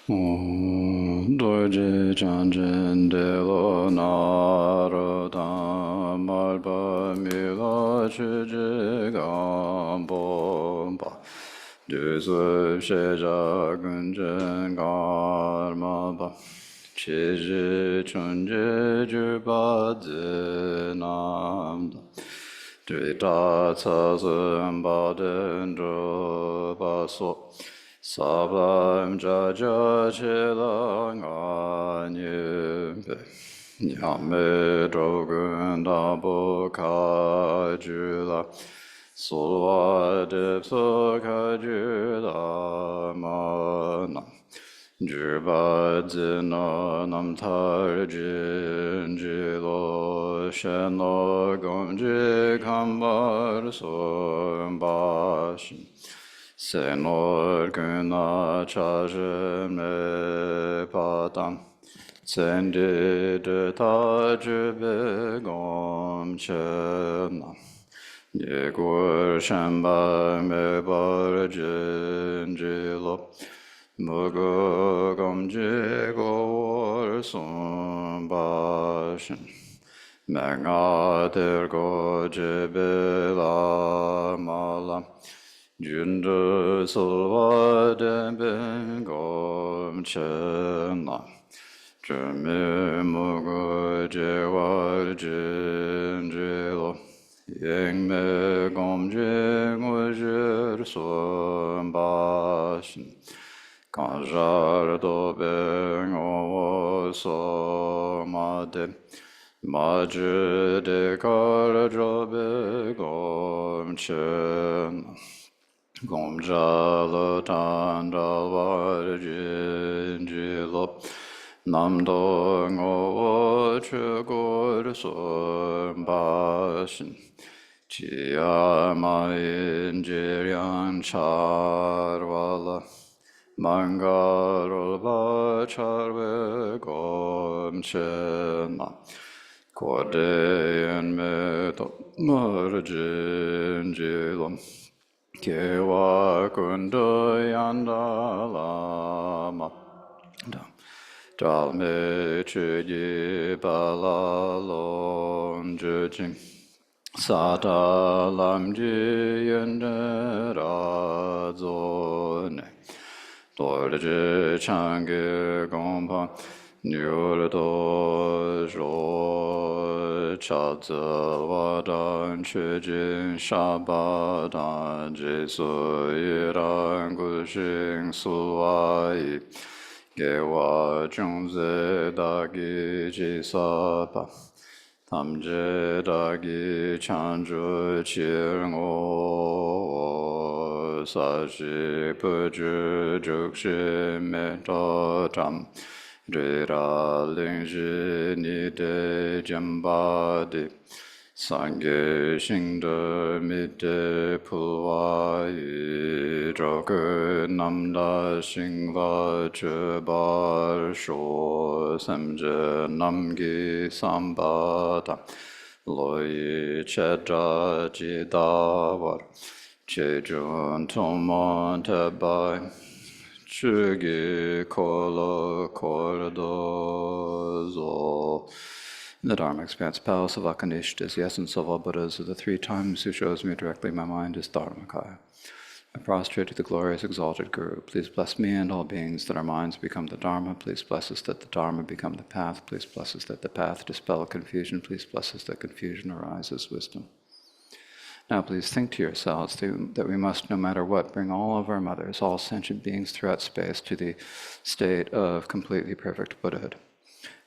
Doji Chanchen Delo Naroda Malpa Mila Chiji Gampo Pa Dusu Sheja Gunjen Karma Pa Chiji Chunji Juba Zinamda Drita Tsasun Baden Drupa So Sablam Jaja Chilang Anyimpe Yame Drogun Dabu Kajula Sulwa Dipso Kajula Mana Juba Zina Namtar Jinjilo Sheno Gomji Kambar Sumbashin Senor Guna Chajme Patam Sendi de Tajbe Gom Chena Yegur Shamba Mebar Jinjilo Mugu Gomji Gor Sumbashin Mengader Gojibila Malam Jundu Sulva Deben Gom Chena Jumi Mugu Jewar Jinjilo Yeng Me Gom Jingujir Sumbashin Kanjar Dobeng O Somade Majid de Karjobe Gom Chena Gomjala Tandalvar Jinjilo Namdong O Chugor Sumbashin Chiyama Injirian Charvala Mangarul Bacharve Gom Chena Kodeyan Meto Marjinjilum Kewa Kundu Yandalama Dalme Chuji Balalon Jujing Sata Lamji Yenderazone Dorje Changi Gompa Nyurdo Jo Chazel Wadan Chujin Shabadan Jesu Yiran Gushing Suwai Gewa Jungze Dagi Jisapa Tamje Dagi Chanju Chirngo Sashi Puju Jukshi Metotam Rira Lingji Nide Jambadi Sangye Shingde Mide Pulwai Jogu Namda Shingva Chubar Sho Semje Namgi Sambata Loyi Chedra Jidawar Chejun Tomon Tebai Chugi Kolo Kordozo. The Dharma Expanse Palace of Akanishta is the essence of all Buddhas of the three times who shows me directly my mind is Dharmakaya. I prostrate to the glorious exalted Guru. Please bless me and all beings that our minds become the Dharma. Please bless us that the Dharma become the path. Please bless us that the path dispel confusion. Please bless us that confusion arises wisdom. Now please think to yourselves that we must, no matter what, bring all of our mothers, all sentient beings throughout space to the state of completely perfect Buddhahood.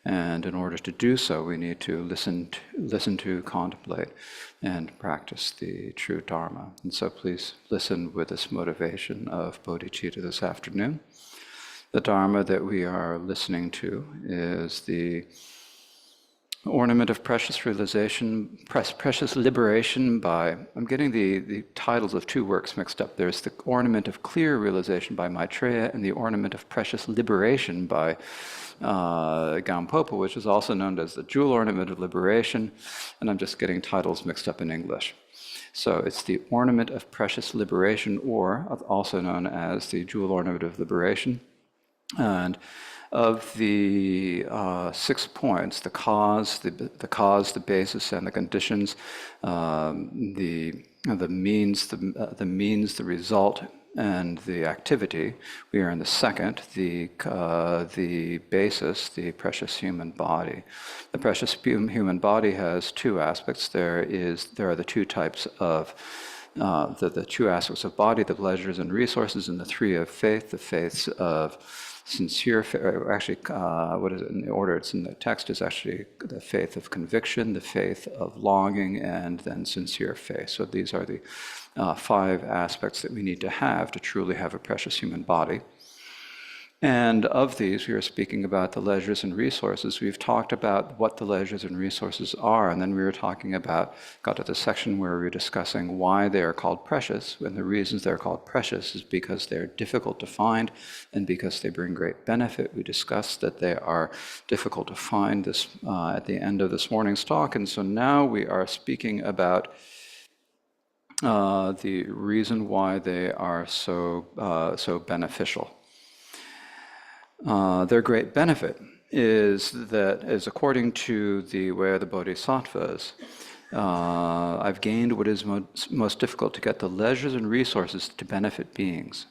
And in order to do so, we need to listen to, contemplate, and practice the true Dharma. And so please listen with this motivation of bodhicitta this afternoon. The Dharma that we are listening to is the Ornament of Precious Realization, Precious Liberation by, I'm getting the titles of two works mixed up. There's the Ornament of Clear Realization by Maitreya and the Ornament of Precious Liberation by Khenpo, which is also known as the Jewel Ornament of Liberation, and I'm just getting titles mixed up in English. So it's the Ornament of Precious Liberation, or also known as the Jewel Ornament of Liberation. And of the 6 points, the cause, the basis, and the conditions, the means, the result, and the activity, we are in the second, the basis, the precious human body. The precious human body has two aspects. There are the two types of the two aspects of body, the pleasures and resources, and the three of faith, the faiths of sincere faith. Actually, what is it in the order? It's in the text. Is actually the faith of conviction, the faith of longing, and then sincere faith. So these are the 5 aspects that we need to have to truly have a precious human body. And of these, we are speaking about the leisures and resources. We've talked about what the leisures and resources are, and then we were talking about, got to the section where we were discussing why they are called precious, and the reasons they're called precious is because they're difficult to find and because they bring great benefit. We discussed that they are difficult to find this at the end of this morning's talk, and so now we are speaking about the reason why they are so beneficial. Their great benefit is according to the way of the Bodhisattvas, I've gained what is most difficult to get, the leisures and resources to benefit beings.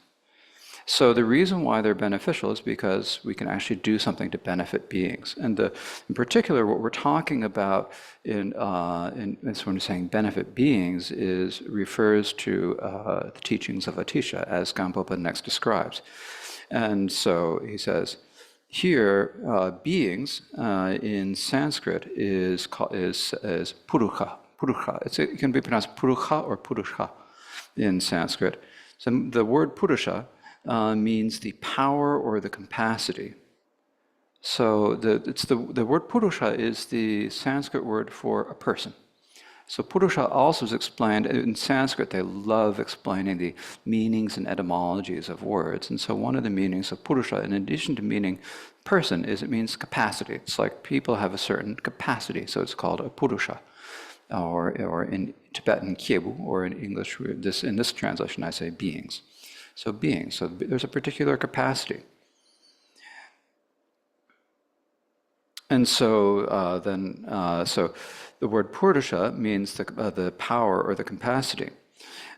So the reason why they're beneficial is because we can actually do something to benefit beings. And in particular, what we're talking about when we're saying benefit beings refers to the teachings of Atisha, as Khenpo next describes. And so he says, here, beings in Sanskrit is purukha. Purukha. It can be pronounced purukha or purusha in Sanskrit. So the word purusha means the power or the capacity. So the word purusha is the Sanskrit word for a person. So Purusha also is explained, in Sanskrit they love explaining the meanings and etymologies of words. And so one of the meanings of Purusha, in addition to meaning person, is it means capacity. It's like people have a certain capacity, so it's called a Purusha. Or in Tibetan, Kyebu, or in English, in this translation I say beings. So beings, so there's a particular capacity. And so so the word Purusha means the power or the capacity.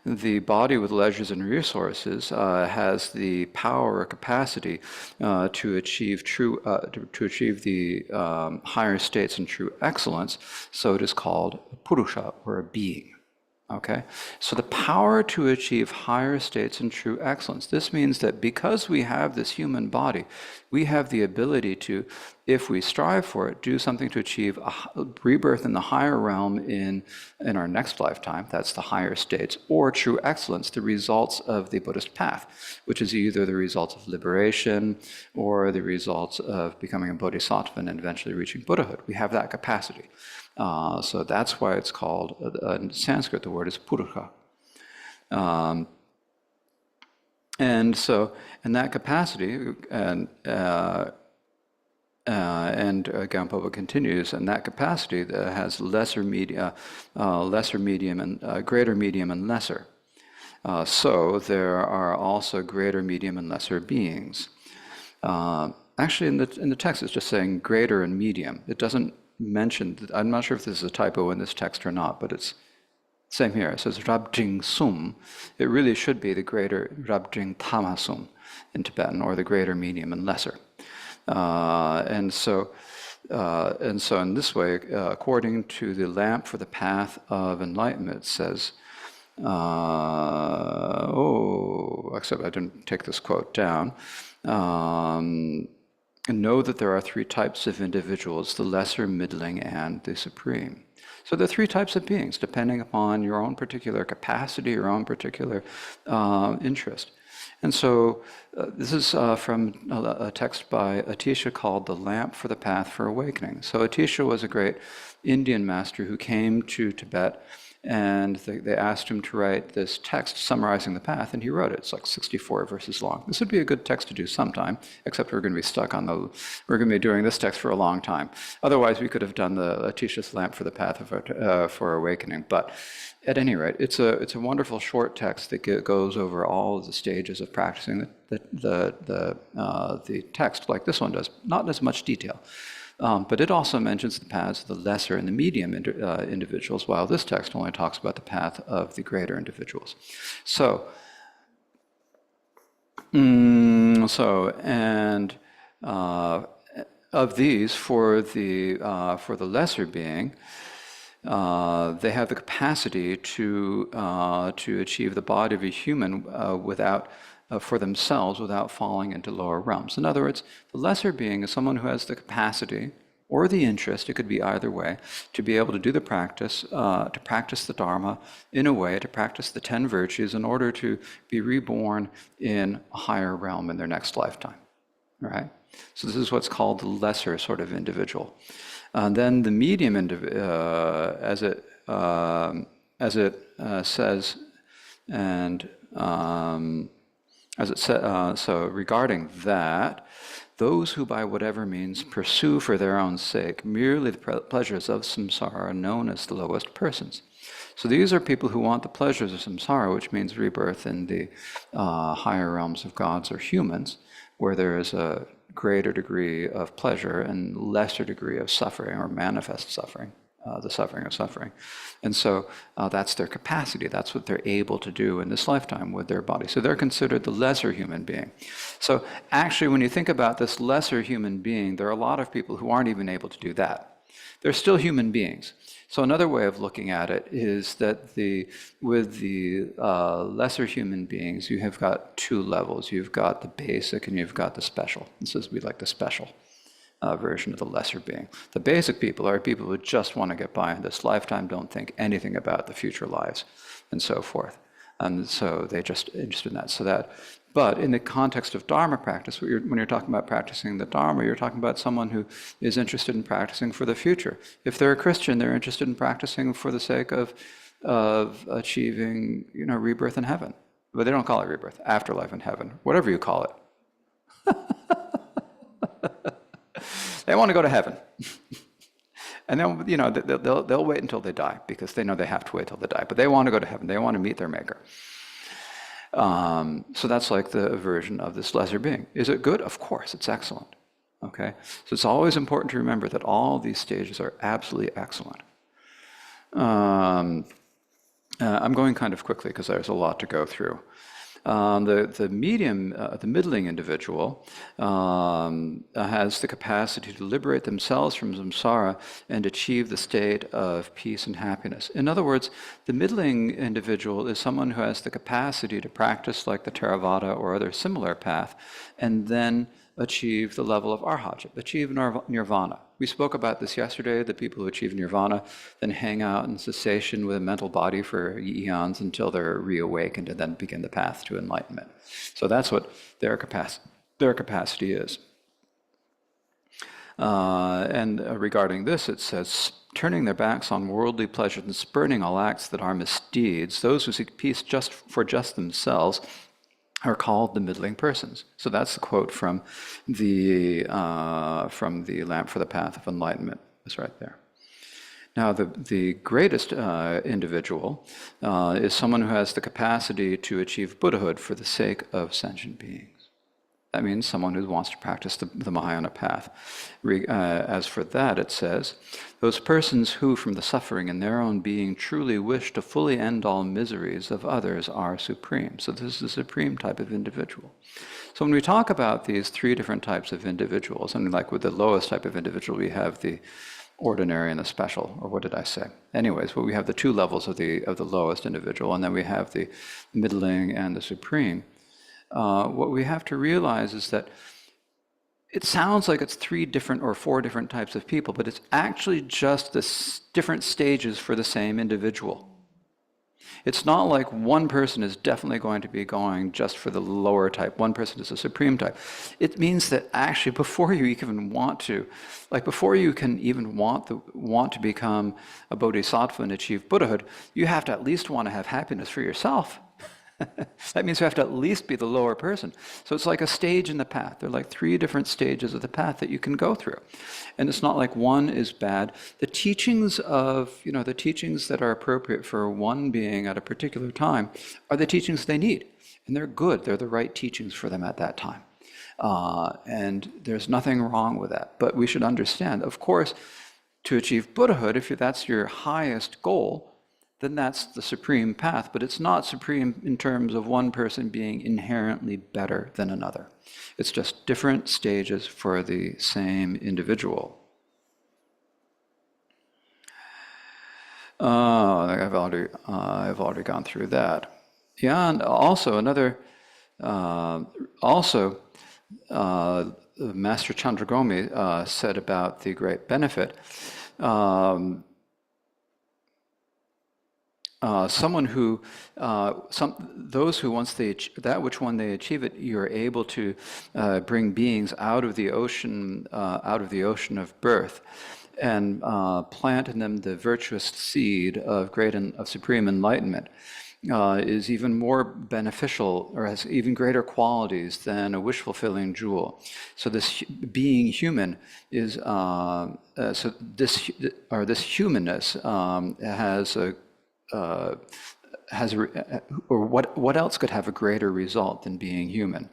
The body with leisures and resources has the power or capacity to achieve the higher states and true excellence. So it is called a Purusha, or a being. Okay, so the power to achieve higher states and true excellence. This means that because we have this human body, we have the ability to, if we strive for it, do something to achieve a rebirth in the higher realm in our next lifetime. That's the higher states, or true excellence, the results of the Buddhist path, which is either the results of liberation or the results of becoming a bodhisattva and eventually reaching Buddhahood. We have that capacity. So that's why it's called, in Sanskrit, the word is purusha. And so, in that capacity, and Khenpo continues, and that capacity that has lesser, medium, and greater, medium, and lesser. So there are also greater, medium, and lesser beings. Actually, in the text, it's just saying greater and medium. It doesn't mention. I'm not sure if this is a typo in this text or not, but it's same here. It says Rabjing Sum. It really should be the greater Rabjing Tamasum in Tibetan, or the greater, medium, and lesser. And so in this way, according to the lamp for the path of enlightenment, it says, except I didn't take this quote down. And know that there are 3 types of individuals, the lesser, middling, and the supreme. So there are 3 types of beings, depending upon your own particular capacity, your own particular interest. And so this is from a text by Atisha called The Lamp for the Path for Awakening. So Atisha was a great Indian master who came to Tibet and they asked him to write this text summarizing the path, and he wrote it. It's like 64 verses long. This would be a good text to do sometime, except we're going to be stuck on we're going to be doing this text for a long time. Otherwise, we could have done the Atisha's Lamp for the Path for Awakening. But at any rate, it's a wonderful short text that goes over all of the stages of practicing the text, like this one does, not in as much detail. But it also mentions the paths of the lesser and the medium individuals, while this text only talks about the path of the greater individuals. So, of these, for the lesser being, they have the capacity to achieve the body of a human for themselves without falling into lower realms. In other words, the lesser being is someone who has the capacity or the interest, it could be either way, to be able to do the practice, to practice the Dharma in a way, to practice the 10 virtues in order to be reborn in a higher realm in their next lifetime. Right? So this is what's called the lesser sort of individual. Then the medium as it says, and so regarding that, those who by whatever means pursue for their own sake merely the pleasures of samsara are known as the lowest persons. So these are people who want the pleasures of samsara, which means rebirth in the higher realms of gods or humans, where there is a greater degree of pleasure and lesser degree of suffering or manifest suffering. The suffering of suffering. And so that's their capacity. That's what they're able to do in this lifetime with their body. So they're considered the lesser human being. So actually, when you think about this lesser human being, there are a lot of people who aren't even able to do that. They're still human beings. So another way of looking at it is that with the lesser human beings, you have got two levels. You've got the basic and you've got the special. This is like the special version of the lesser being. The basic people are people who just want to get by in this lifetime, don't think anything about the future lives, and so forth. And so they're just interested in that. But in the context of Dharma practice, when you're talking about practicing the Dharma, you're talking about someone who is interested in practicing for the future. If they're a Christian, they're interested in practicing for the sake of achieving, rebirth in heaven. But they don't call it rebirth, afterlife in heaven, whatever you call it. They want to go to heaven. And then, they'll wait until they die because they know they have to wait till they die. But they want to go to heaven. They want to meet their maker. So that's like the version of this lesser being. Is it good? Of course, it's excellent. Okay? So it's always important to remember that all these stages are absolutely excellent. I'm going kind of quickly because there's a lot to go through. The middling individual has the capacity to liberate themselves from samsara and achieve the state of peace and happiness. In other words, the middling individual is someone who has the capacity to practice like the Theravada or other similar path, and then achieve the level of arhatship, achieve nirvana. We spoke about this yesterday, the people who achieve nirvana then hang out in cessation with a mental body for eons until they're reawakened and then begin the path to enlightenment. So that's what their capacity is. Regarding this, it says, turning their backs on worldly pleasures and spurning all acts that are misdeeds, those who seek peace just for themselves are called the middling persons. So that's the quote from the Lamp for the Path of Enlightenment. It's right there. Now, the greatest individual is someone who has the capacity to achieve Buddhahood for the sake of sentient beings. That means someone who wants to practice the Mahayana path. As for that, it says, those persons who, from the suffering in their own being, truly wish to fully end all miseries of others are supreme. So this is the supreme type of individual. So when we talk about these three different types of individuals, and like with the lowest type of individual, we have the ordinary and the special, or what did I say? Anyways, well, we have the two levels of the lowest individual, and then we have the middling and the supreme. What we have to realize is that it sounds like it's 3 different or 4 different types of people, but it's actually just the different stages for the same individual. It's not like one person is definitely going to be going just for the lower type. One person is a supreme type. It means that actually before you even want to, like before you can even want to become a bodhisattva and achieve Buddhahood, you have to at least want to have happiness for yourself. That means you have to at least be the lower person. So it's like a stage in the path. There are like 3 different stages of the path that you can go through. And it's not like one is bad. The teachings the teachings that are appropriate for one being at a particular time are the teachings they need. And they're good. They're the right teachings for them at that time. And there's nothing wrong with that. But we should understand, of course, to achieve Buddhahood, if that's your highest goal, then that's the supreme path, but it's not supreme in terms of one person being inherently better than another. It's just different stages for the same individual. I've already gone through that. Yeah, and also Master Chandragomi said about the great benefit. Someone who, those who once that which when they achieve it, you're able to bring beings out of the ocean of birth, and plant in them the virtuous seed of supreme enlightenment, is even more beneficial or has even greater qualities than a wish-fulfilling jewel. So this being human is this humanness what else could have a greater result than being human?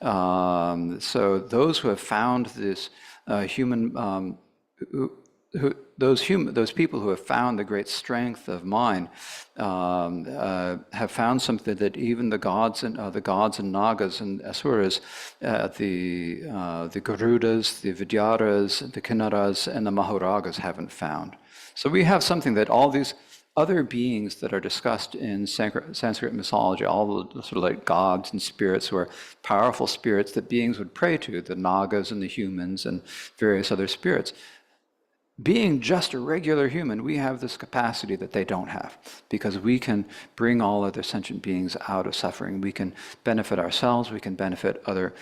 So those who have found this those people who have found the great strength of mind have found something that even the gods and Nagas and Asuras, the Garudas, the Vidyaras, the Kinnaras, and the Mahoragas haven't found. So we have something that all these other beings that are discussed in Sanskrit mythology, all the sort of like gods and spirits who are powerful spirits that beings would pray to, the Nagas and the humans and various other spirits. Being just a regular human, we have this capacity that they don't have, because we can bring all other sentient beings out of suffering. We can benefit ourselves, we can benefit other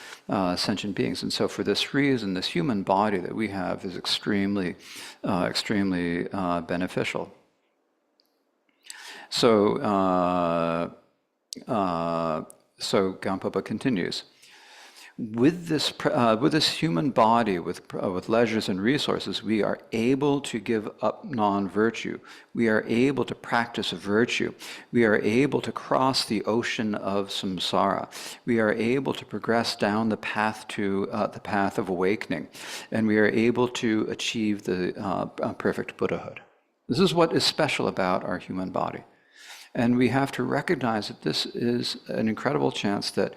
sentient beings. And so for this reason, this human body that we have is extremely beneficial. So Gampopa continues. With this human body, with leisures and resources, we are able to give up non-virtue. We are able to practice virtue. We are able to cross the ocean of samsara. We are able to progress down the path of awakening, and we are able to achieve the perfect Buddhahood. This is what is special about our human body. And we have to recognize that this is an incredible chance that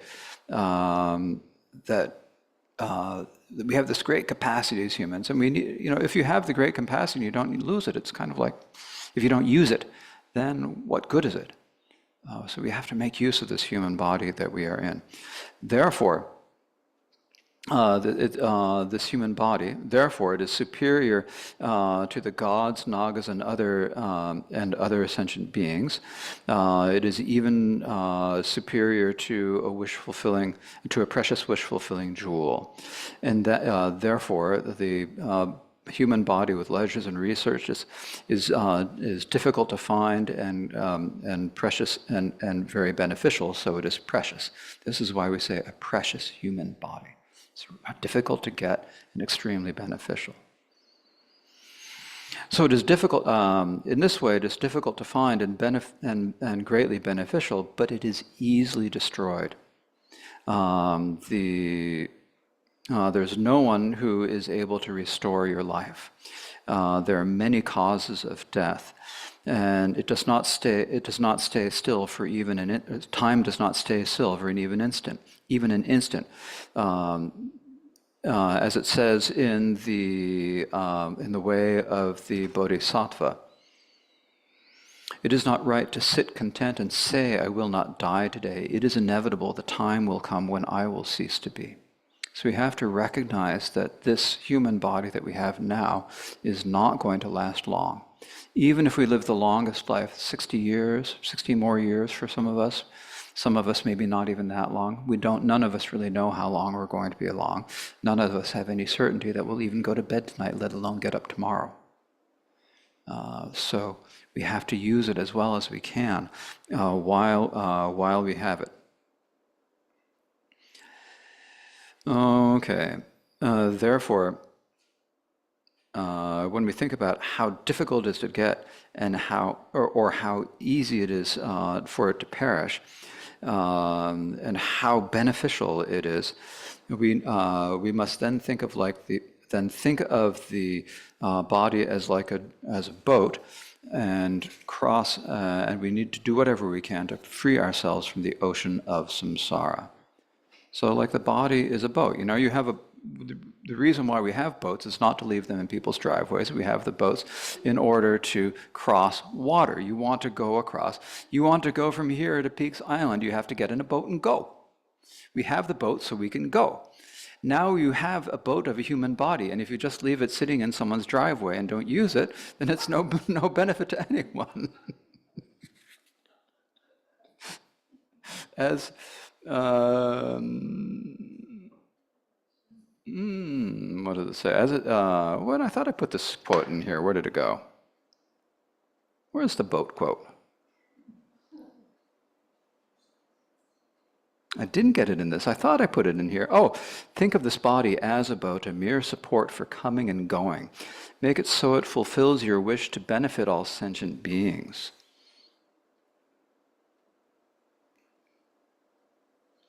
we have this great capacity as humans. And we need, if you have the great capacity and you don't lose it, it's kind of like, if you don't use it, then what good is it? So we have to make use of this human body that we are in. Therefore, this human body, therefore, it is superior to the gods, Nagas, and other sentient beings. It is even superior to a precious wish-fulfilling jewel, and that, therefore, the human body with leisures and researches is difficult to find and precious and very beneficial. So it is precious. This is why we say a precious human body. It's difficult to get and extremely beneficial. So it is difficult, in this way, it is difficult to find and greatly beneficial, but it is easily destroyed. There's no one who is able to restore your life. There are many causes of death, and it does not stay still for even time does not stay still for even an instant. As it says in the way of the Bodhisattva, it is not right to sit content and say, I will not die today. It is inevitable. The time will come when I will cease to be. So we have to recognize that this human body that we have now is not going to last long. Even if we live the longest life, 60 years, 60 more years for some of us maybe not even that long. None of us really know how long we're going to be along. None of us have any certainty that we'll even go to bed tonight, let alone get up tomorrow. So we have to use it as well as we can while we have it. Okay. Therefore, when we think about how difficult it is to get and how easy it is for it to perish, and how beneficial it is, we must then think of the body as a boat, and and we need to do whatever we can to free ourselves from the ocean of samsara. So, like the body is a boat. You have the reason why we have boats is not to leave them in people's driveways. We have the boats in order to cross water. You want to go across. You want to go from here to Peaks Island. You have to get in a boat and go. We have the boat so we can go. Now you have a boat of a human body, and if you just leave it sitting in someone's driveway and don't use it, then it's no benefit to anyone. As what does it say? I thought I put this quote in here. Where did it go? Where's the boat quote? I didn't get it in this. I thought I put it in here. Oh, think of this body as a boat, a mere support for coming and going. Make it so it fulfills your wish to benefit all sentient beings.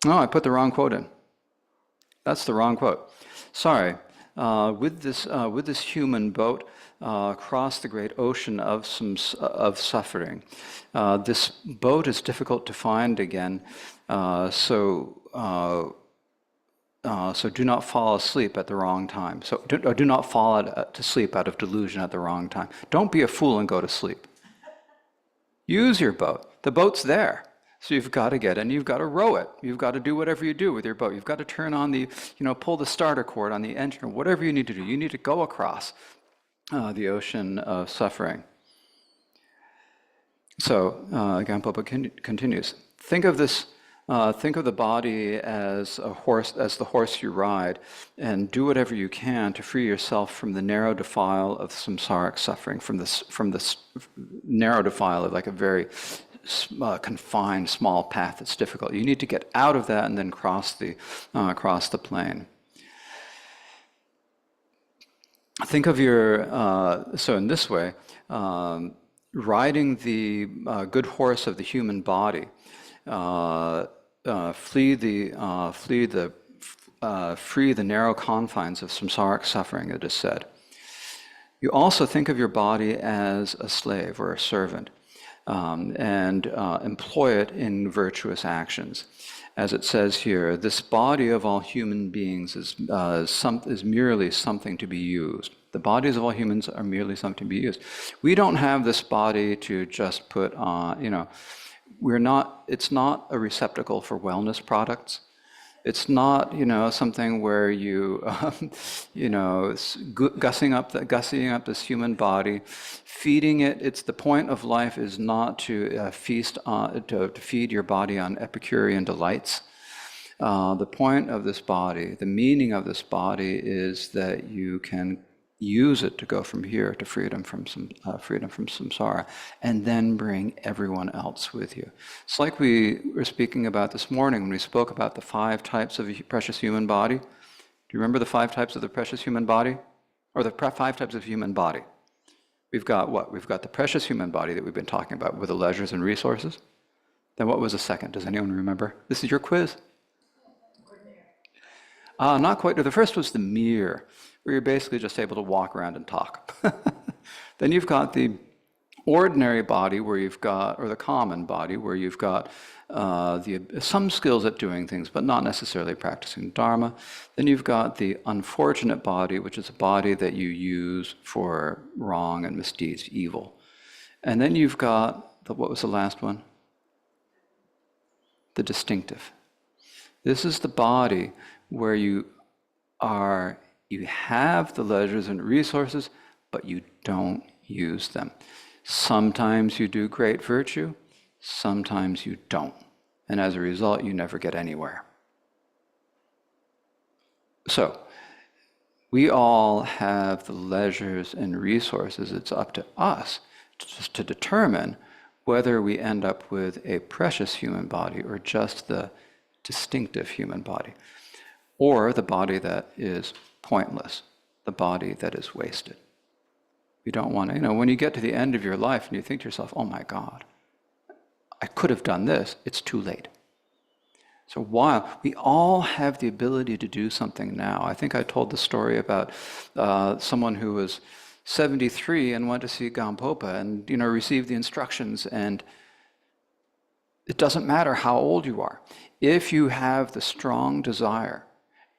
Oh, I put the wrong quote in. That's the wrong quote. Sorry. With this human boat across the great ocean of suffering, this boat is difficult to find again. So do not fall asleep at the wrong time. Do not fall to sleep out of delusion at the wrong time. Don't be a fool and go to sleep. Use your boat. The boat's there. So you've got to get in, you've got to row it. You've got to do whatever you do with your boat. You've got to turn on pull the starter cord on the engine, or whatever you need to do. You need to go across the ocean of suffering. So, Khenpo continues. Think of the body as a horse, as the horse you ride, and do whatever you can to free yourself from the narrow defile of samsaric suffering, from this narrow defile of like a very confined small path that's difficult. You need to get out of that and then cross the plain. Think of so in this way, riding the good horse of the human body, free the narrow confines of samsaric suffering, it is said. You also think of your body as a slave or a servant, and employ it in virtuous actions. As it says here, this body of all human beings is merely something to be used. The bodies of all humans are merely something to be used. We don't have this body to just put on, it's not a receptacle for wellness products. It's not, something where you, gussing up this human body, feeding it. It's the point of life is not to to feed your body on Epicurean delights. The point of this body, the meaning of this body, is that you can use it to go from here to freedom from samsara, and then bring everyone else with you. It's like we were speaking about this morning when we spoke about the 5 types of precious human body. Do you remember the 5 types of the precious human body? Or the 5 types of human body? We've got what? We've got the precious human body that we've been talking about with the leisures and resources. Then what was the second? Does anyone remember? This is your quiz. Not quite. The first was the mere, where you're basically just able to walk around and talk. Then you've got the ordinary body, or the common body, where you've got some skills at doing things, but not necessarily practicing Dharma. Then you've got the unfortunate body, which is a body that you use for wrong and misdeeds, evil. And then you've got, what was the last one? The distinctive. This is the body where you have the leisures and resources, but you don't use them. Sometimes you do great virtue, sometimes you don't. And as a result, you never get anywhere. So, we all have the leisures and resources. It's up to us to determine whether we end up with a precious human body or just the distinctive human body, or the body that is pointless, the body that is wasted. We don't want to, when you get to the end of your life and you think to yourself, oh my God, I could have done this, it's too late. So while we all have the ability to do something now, I think I told the story about someone who was 73 and went to see Khenpo and received the instructions, and it doesn't matter how old you are. If you have the strong desire,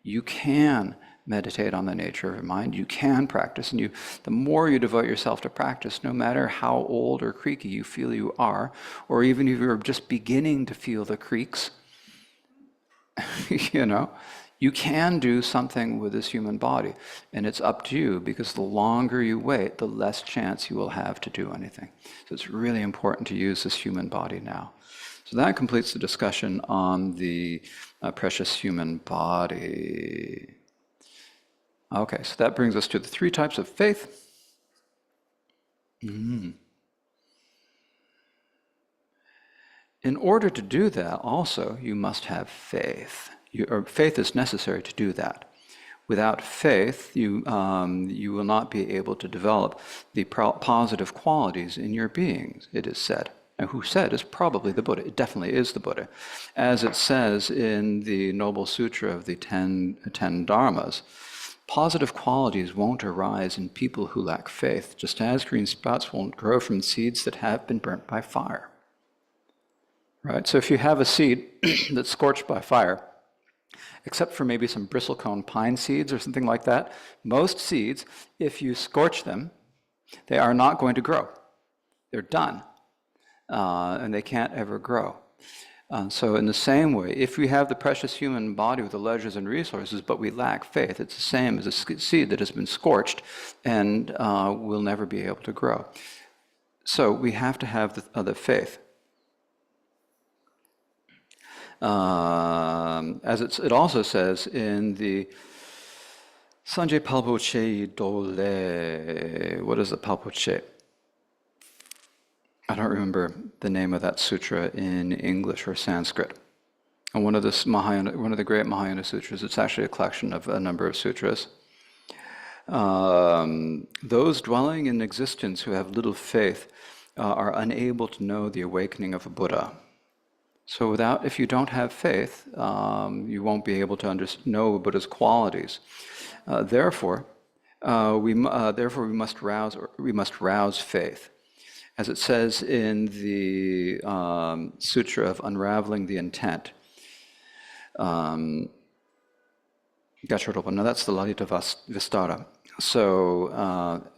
you can meditate on the nature of your mind. You can practice, and the more you devote yourself to practice, no matter how old or creaky you feel you are, or even if you're just beginning to feel the creaks, you can do something with this human body, and it's up to you, because the longer you wait, the less chance you will have to do anything. So it's really important to use this human body now. So that completes the discussion on the precious human body. Okay, so that brings us to the 3 types of faith. In order to do that, also, you must have faith. Faith is necessary to do that. Without faith, you will not be able to develop the positive qualities in your beings, it is said. And who said is probably the Buddha. It definitely is the Buddha. As it says in the Noble Sutra of the Ten Dharmas, positive qualities won't arise in people who lack faith, just as green sprouts won't grow from seeds that have been burnt by fire. Right? So if you have a seed that's scorched by fire, except for maybe some bristlecone pine seeds or something like that, most seeds, if you scorch them, they are not going to grow. They're done. And they can't ever grow. So in the same way, if we have the precious human body with the leisures and resources, but we lack faith, it's the same as a seed that has been scorched and will never be able to grow. So we have to have the faith. As it also says in the Sanjay Palpoche Dole, what is the Palpoche? I don't remember the name of that sutra in English or Sanskrit. And one of the great Mahayana sutras, it's actually a collection of a number of sutras. Those dwelling in existence who have little faith are unable to know the awakening of a Buddha. So if you don't have faith, you won't be able to know Buddha's qualities. Therefore, we must rouse faith. As it says in the Sutra of Unraveling the Intent. Now that's the Lalita Vistara. So,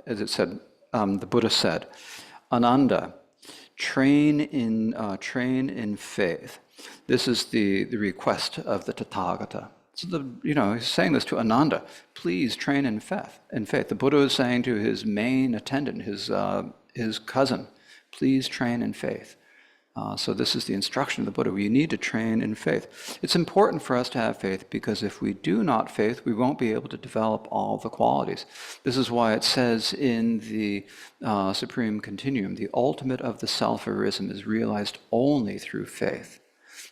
as it said, the Buddha said, Ananda, train in faith. This is the request of the Tathagata. So he's saying this to Ananda. Please train in faith. The Buddha is saying to his main attendant, his cousin, please train in faith. So this is the instruction of the Buddha. We need to train in faith. It's important for us to have faith, because if we do not faith, we won't be able to develop all the qualities. This is why it says in the Supreme Continuum, the ultimate of the self-arisen is realized only through faith.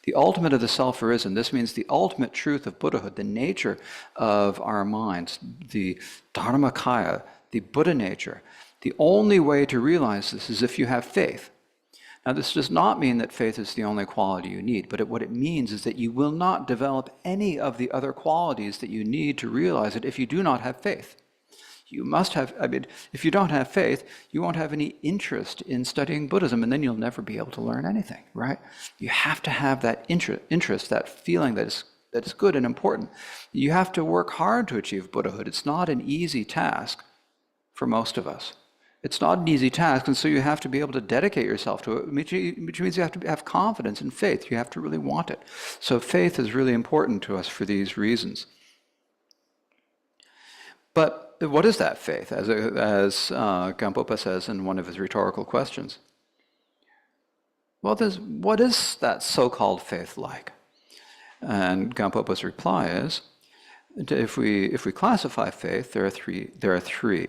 The ultimate of the self-arisen, this means the ultimate truth of Buddhahood, the nature of our minds, the Dharmakaya, the Buddha nature. The only way to realize this is if you have faith. Now, this does not mean that faith is the only quality you need, but what it means is that you will not develop any of the other qualities that you need to realize it if you do not have faith. You must have, if you don't have faith, you won't have any interest in studying Buddhism, and then you'll never be able to learn anything, right? You have to have that interest, that feeling that is good and important. You have to work hard to achieve Buddhahood. It's not an easy task for most of us. It's not an easy task, and so you have to be able to dedicate yourself to it, which means you have to have confidence in faith. You have to really want it. So faith is really important to us for these reasons. But what is that faith? As Khenpo says in one of his rhetorical questions. Well, what is that so-called faith like? And Khenpo's reply is, if we classify faith, there are three.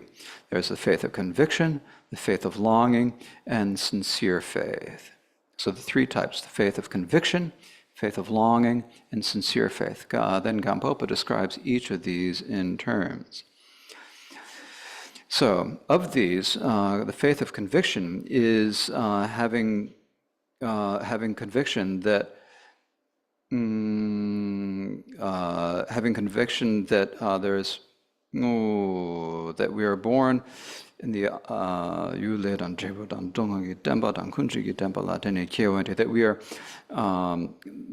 There's the faith of conviction, the faith of longing, and sincere faith. So the three types: the faith of conviction, faith of longing, and sincere faith. Then Khenpo describes each of these in terms. So, of these, the faith of conviction is having conviction that there's that we are born in the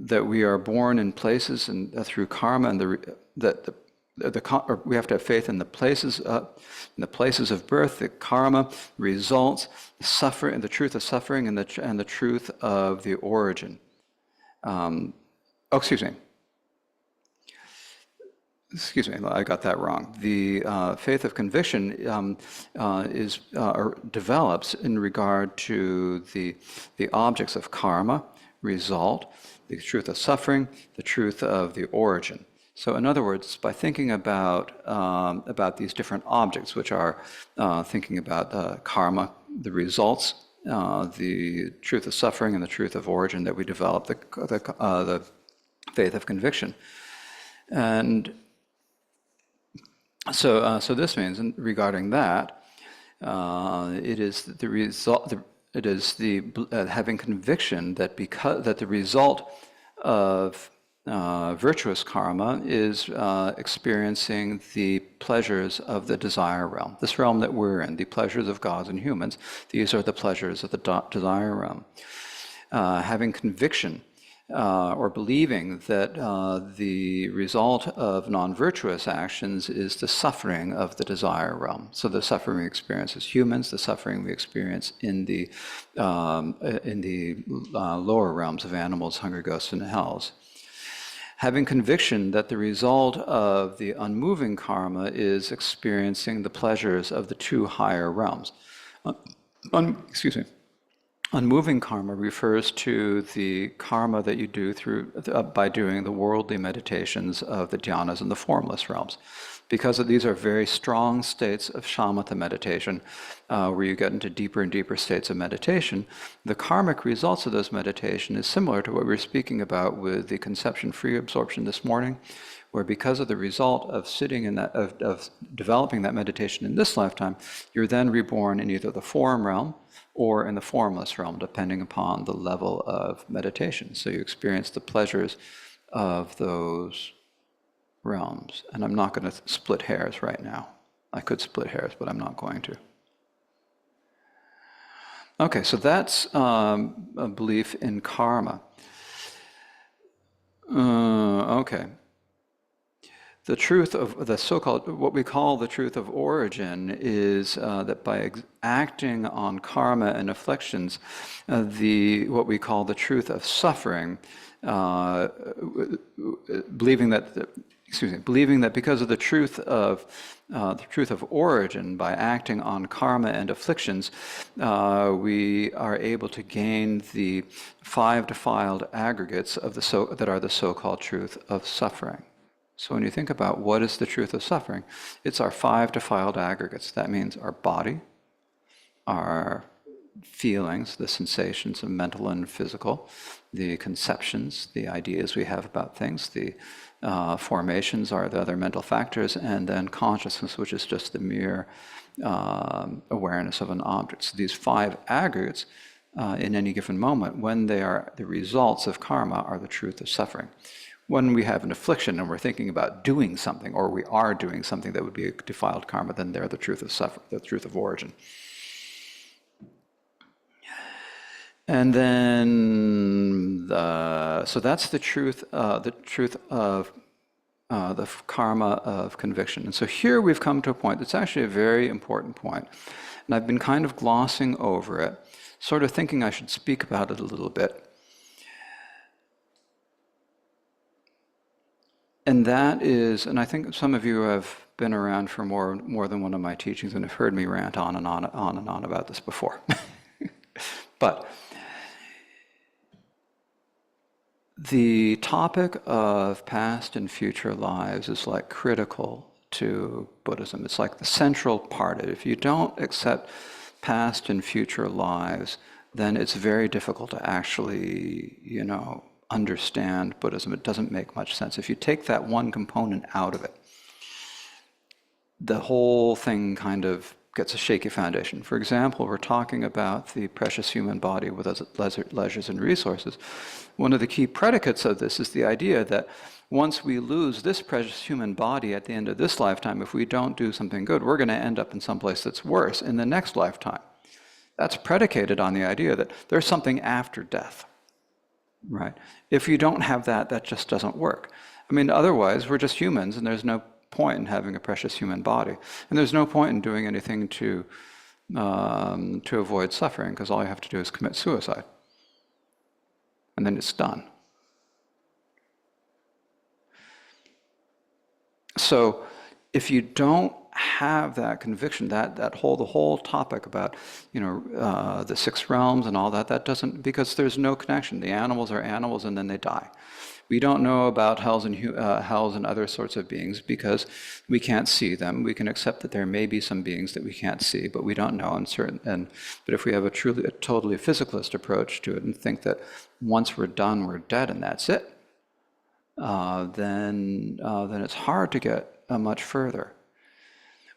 that we are born in places and through karma, and we have to have faith in the places of birth, the karma, results, suffering, the truth of suffering, and the truth of the origin. Excuse me, I got that wrong. The faith of conviction develops in regard to the objects of karma, result, the truth of suffering, the truth of the origin. So, in other words, by thinking about these different objects, which are thinking about karma, the results, the truth of suffering, and the truth of origin, that we develop the faith of conviction. And so this means, regarding that, it is the result. It is the having conviction that the result of virtuous karma is experiencing the pleasures of the desire realm, this realm that we're in, the pleasures of gods and humans. These are the pleasures of the desire realm. Having conviction or believing that the result of non-virtuous actions is the suffering of the desire realm. So the suffering we experience as humans, the suffering we experience in the lower realms of animals, hungry ghosts, and hells. Having conviction that the result of the unmoving karma is experiencing the pleasures of the two higher realms. Unmoving karma refers to the karma that you do by doing the worldly meditations of the dhyanas and the formless realms. Because these are very strong states of shamatha meditation, where you get into deeper and deeper states of meditation, the karmic results of those meditation is similar to what we were speaking about with the conception-free absorption this morning, where because of the result of sitting in that, of developing that meditation in this lifetime, you're then reborn in either the form realm or in the formless realm, depending upon the level of meditation. So you experience the pleasures of those realms. And I'm not going to split hairs right now. I could split hairs, but I'm not going to. Okay, so that's a belief in karma. Okay. The truth of the so-called, what we call the truth of origin, is that by acting on karma and afflictions, what we call the truth of suffering, believing that because of the truth of origin, by acting on karma and afflictions, we are able to gain the 5 defiled aggregates that are the so-called truth of suffering. So when you think about what is the truth of suffering, it's our 5 defiled aggregates. That means our body, our feelings, the sensations of mental and physical, the conceptions, the ideas we have about things, the formations are the other mental factors, and then consciousness, which is just the mere awareness of an object. So these 5 aggregates in any given moment, when they are the results of karma, are the truth of suffering. When we have an affliction and we're thinking about doing something, or we are doing something that would be a defiled karma, then they're the truth of suffering, the truth of origin. And then, so that's the truth of the karma of conviction. And so here we've come to a point that's actually a very important point. And I've been kind of glossing over it, sort of thinking I should speak about it a little bit. And that is, and I think some of you have been around for more than one of my teachings and have heard me rant on and on about this before. But the topic of past and future lives is like critical to Buddhism. It's like the central part of it. If you don't accept past and future lives, then it's very difficult to actually, understand Buddhism. It doesn't make much sense. If you take that one component out of it, the whole thing kind of gets a shaky foundation. For example, we're talking about the precious human body with its leisures and resources. One of the key predicates of this is the idea that once we lose this precious human body at the end of this lifetime, if we don't do something good, we're going to end up in some place that's worse in the next lifetime. That's predicated on the idea that there's something after death, right? If you don't have that, that just doesn't work. I mean, otherwise, we're just humans, and there's no point in having a precious human body. And there's no point in doing anything to avoid suffering, because all you have to do is commit suicide. And then it's done. So if you don't have that conviction, the whole topic about the six realms and all that, that doesn't, because there's no connection. The animals are animals and then they die. We don't know about hells and other sorts of beings because we can't see them. We can accept that there may be some beings that we can't see, but we don't know. But if we have a totally physicalist approach to it and think that once we're done, we're dead and that's it, then it's hard to get much further.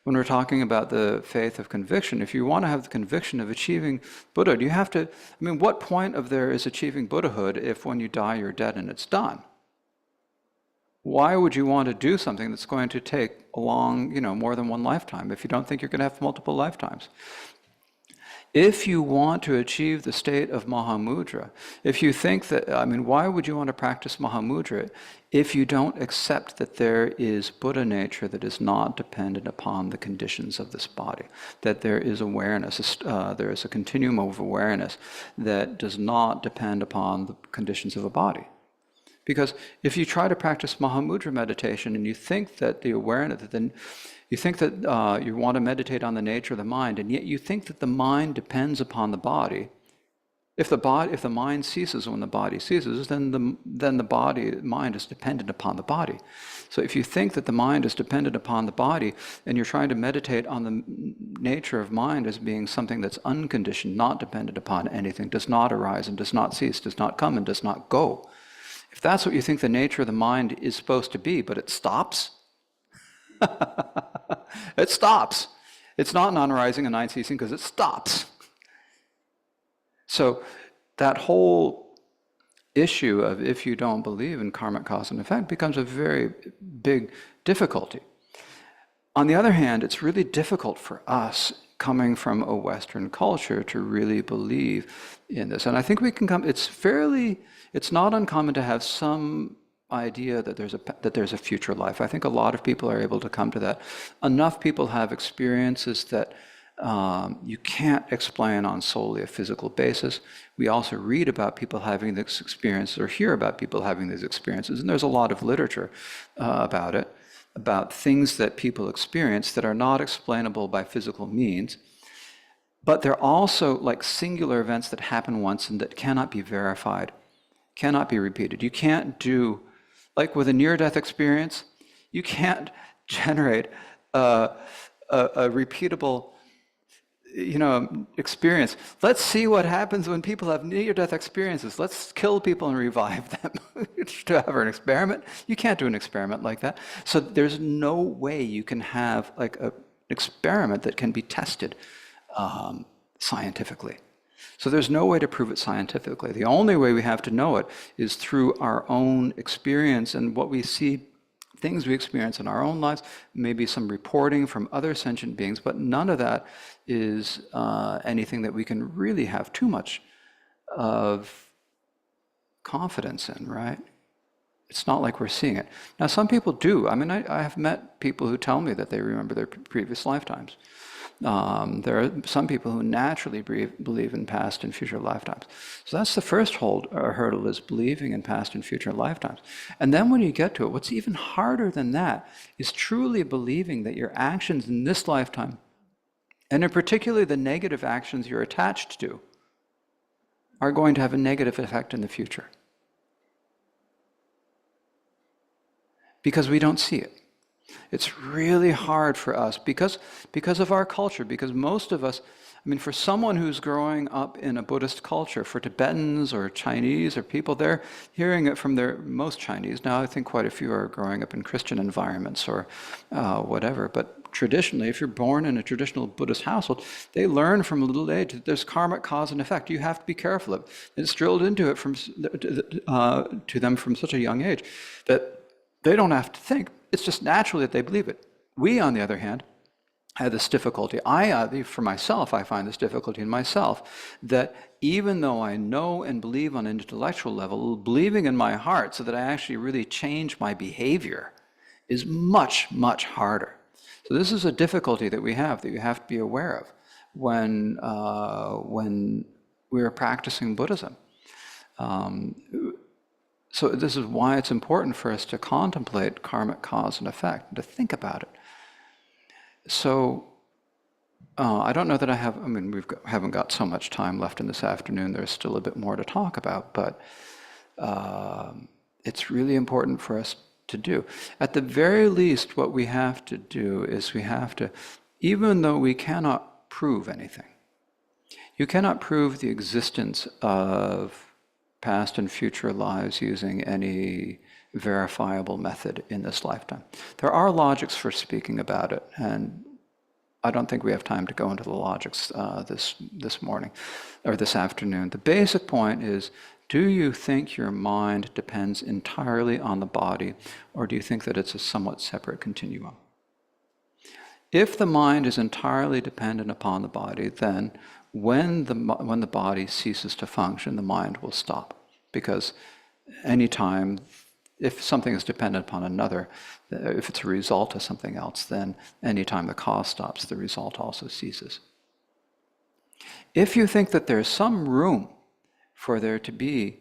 When we're talking about the faith of conviction, if you want to have the conviction of achieving Buddhahood, you have to, what point of there is achieving Buddhahood if when you die you're dead and it's done? Why would you want to do something that's going to take a long, more than one lifetime if you don't think you're going to have multiple lifetimes? If you want to achieve the state of Mahamudra, if you think that, why would you want to practice Mahamudra if you don't accept that there is Buddha nature that is not dependent upon the conditions of this body, that there is awareness, there is a continuum of awareness that does not depend upon the conditions of a body? Because if you try to practice Mahamudra meditation and you think that the awareness, you think that you want to meditate on the nature of the mind, and yet you think that the mind depends upon the body. If the mind ceases when the body ceases, then the mind is dependent upon the body. So if you think that the mind is dependent upon the body, and you're trying to meditate on the nature of mind as being something that's unconditioned, not dependent upon anything, does not arise and does not cease, does not come and does not go. If that's what you think the nature of the mind is supposed to be, but it stops, it stops. It's not non-arising and non-ceasing because it stops. So that whole issue of if you don't believe in karmic cause and effect becomes a very big difficulty. On the other hand, it's really difficult for us coming from a Western culture to really believe in this. And I think we can come, it's not uncommon to have some idea that there's a future life. I think a lot of people are able to come to that. Enough people have experiences that you can't explain on solely a physical basis. We also read about people having this experience or hear about people having these experiences, and there's a lot of literature about it, about things that people experience that are not explainable by physical means, but they're also like singular events that happen once and that cannot be verified, cannot be repeated. You can't do, like with a near-death experience, you can't generate a repeatable experience. Let's see what happens when people have near-death experiences. Let's kill people and revive them. To have an experiment, you can't do an experiment like that. So there's no way you can have like an experiment that can be tested scientifically. So there's no way to prove it scientifically. The only way we have to know it is through our own experience and what we see, things we experience in our own lives, maybe some reporting from other sentient beings, but none of that is anything that we can really have too much of confidence in, right? It's not like we're seeing it. Now, some people do. I have met people who tell me that they remember their previous lifetimes. There are some people who naturally believe in past and future lifetimes. So that's the first hurdle, is believing in past and future lifetimes. And then when you get to it, what's even harder than that is truly believing that your actions in this lifetime, and in particular the negative actions you're attached to, are going to have a negative effect in the future. Because we don't see it. It's really hard for us because of our culture, because most of us, I mean, for someone who's growing up in a Buddhist culture, for Tibetans or Chinese or people, they're hearing it from most Chinese. Now I think quite a few are growing up in Christian environments or whatever, but traditionally, if you're born in a traditional Buddhist household, they learn from a little age that there's karmic cause and effect. You have to be careful of it. It's drilled into it to them from such a young age that they don't have to think. It's just naturally that they believe it. We, on the other hand, have this difficulty. For myself, I find this difficulty in myself, that even though I know and believe on an intellectual level, believing in my heart so that I actually really change my behavior is much, much harder. So this is a difficulty that we have, that you have to be aware of when we're practicing Buddhism. So this is why it's important for us to contemplate karmic cause and effect, and to think about it. So I don't know that we haven't got so much time left in this afternoon. There's still a bit more to talk about, but it's really important for us to do. At the very least, what we have to do is we have to, even though we cannot prove anything, you cannot prove the existence of past and future lives using any verifiable method in this lifetime. There are logics for speaking about it, and I don't think we have time to go into the logics this morning or this afternoon. The basic point is, do you think your mind depends entirely on the body, or do you think that it's a somewhat separate continuum? If the mind is entirely dependent upon the body, then when the body ceases to function, the mind will stop. Because anytime, if something is dependent upon another, if it's a result of something else, then anytime the cause stops, the result also ceases. If you think that there's some room for there to be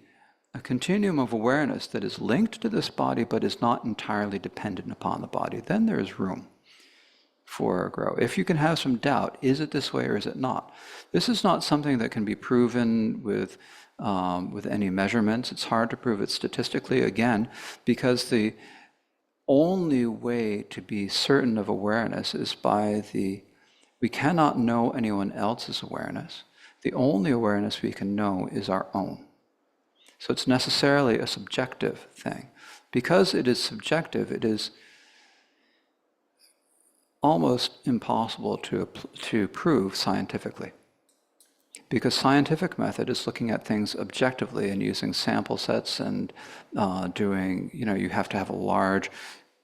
a continuum of awareness that is linked to this body but is not entirely dependent upon the body, then there is room for growth. If you can have some doubt, is it this way or is it not? This is not something that can be proven with any measurements. It's hard to prove it statistically, again, because the only way to be certain of awareness is we cannot know anyone else's awareness. The only awareness we can know is our own. So it's necessarily a subjective thing. Because it is subjective, it is almost impossible to prove scientifically. Because scientific method is looking at things objectively and using sample sets and you have to have a large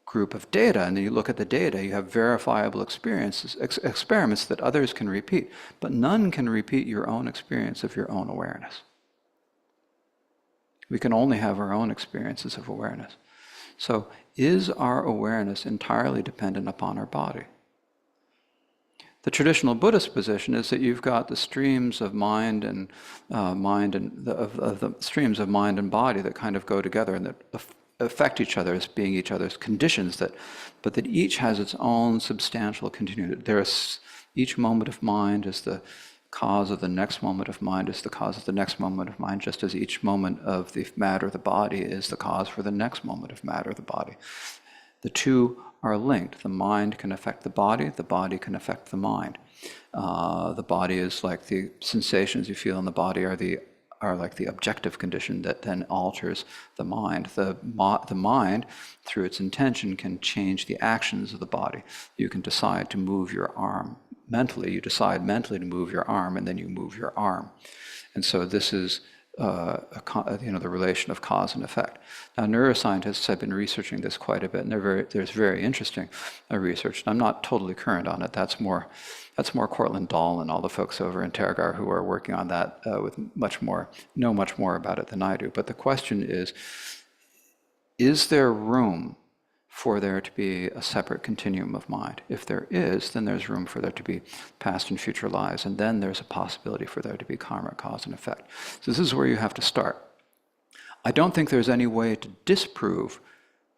group of data, and then you look at the data, you have verifiable experiments that others can repeat, but none can repeat your own experience of your own awareness. We can only have our own experiences of awareness. So, is our awareness entirely dependent upon our body? The traditional Buddhist position is that you've got the streams of mind and the streams of mind and body that kind of go together and that affect each other as being each other's conditions, but that each has its own substantial continuum. Each moment of mind is the cause of the next moment of mind, is the cause of the next moment of mind, just as each moment of the matter of the body is the cause for the next moment of matter of the body. The two are linked. The mind can affect the body can affect the mind. The body is like the sensations you feel in the body are like the objective condition that then alters the mind. The mind, through its intention, can change the actions of the body. You can decide to move your arm mentally. You decide mentally to move your arm, and then you move your arm. And so this is the relation of cause and effect. Now, neuroscientists have been researching this quite a bit, and there's very interesting research. And I'm not totally current on it. That's more Cortland Dahl and all the folks over in Tergar who are working on that with know much more about it than I do. But the question is there room for there to be a separate continuum of mind. If there is, then there's room for there to be past and future lives, and then there's a possibility for there to be karma, cause, and effect. So this is where you have to start. I don't think there's any way to disprove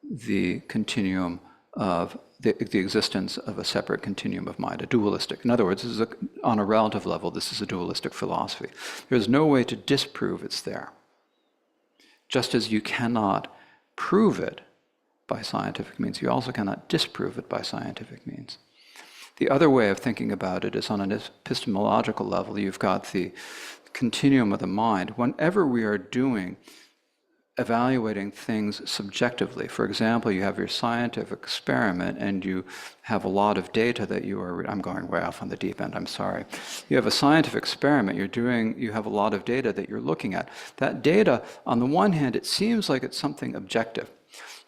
the continuum of the existence of a separate continuum of mind, a dualistic. In other words, this is on a relative level, this is a dualistic philosophy. There's no way to disprove it's there. Just as you cannot prove it by scientific means, you also cannot disprove it by scientific means. The other way of thinking about it is on an epistemological level. You've got the continuum of the mind. Whenever we are evaluating things subjectively. For example, you have your scientific experiment and you have a lot of data that you are, I'm going way off on the deep end, I'm sorry. You have a scientific experiment, you have a lot of data that you're looking at. That data, on the one hand, it seems like it's something objective.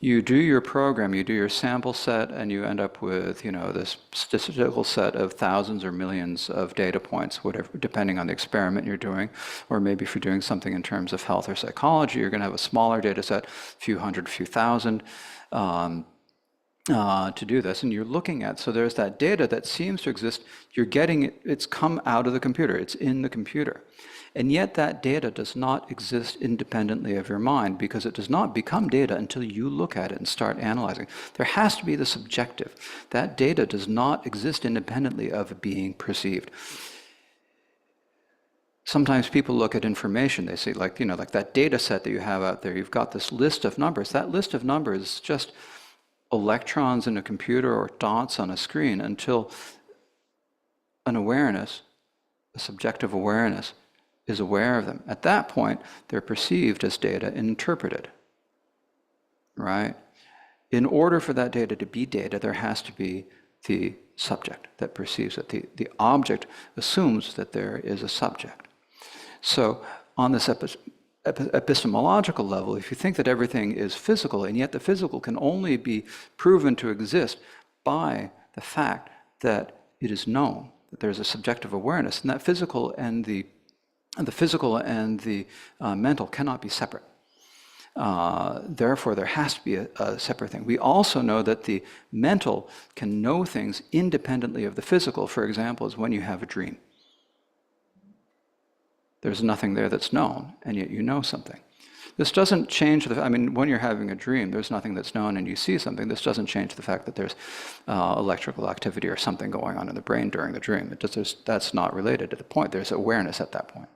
You do your program, you do your sample set, and you end up with, this statistical set of thousands or millions of data points, whatever, depending on the experiment you're doing. Or maybe if you're doing something in terms of health or psychology, you're going to have a smaller data set, a few hundred, a few thousand, to do this. And you're looking at, so there's that data that seems to exist. You're getting it, it's come out of the computer, it's in the computer. And yet that data does not exist independently of your mind, because it does not become data until you look at it and start analyzing. There has to be the subjective. That data does not exist independently of being perceived. Sometimes people look at information, they say, like that data set that you have out there, you've got this list of numbers. That list of numbers is just electrons in a computer or dots on a screen until an awareness, a subjective awareness, is aware of them. At that point, they're perceived as data and interpreted, right? In order for that data to be data, there has to be the subject that perceives it. The object assumes that there is a subject. So on this epistemological level, if you think that everything is physical, and yet the physical can only be proven to exist by the fact that it is known, that there's a subjective awareness, and that physical and the mental cannot be separate. Therefore, there has to be a separate thing. We also know that the mental can know things independently of the physical. For example, is when you have a dream. There's nothing there that's known, and yet you know something. This doesn't change when you're having a dream, there's nothing that's known and you see something. This doesn't change the fact that there's electrical activity or something going on in the brain during the dream. That's not related to the point. There's awareness at that point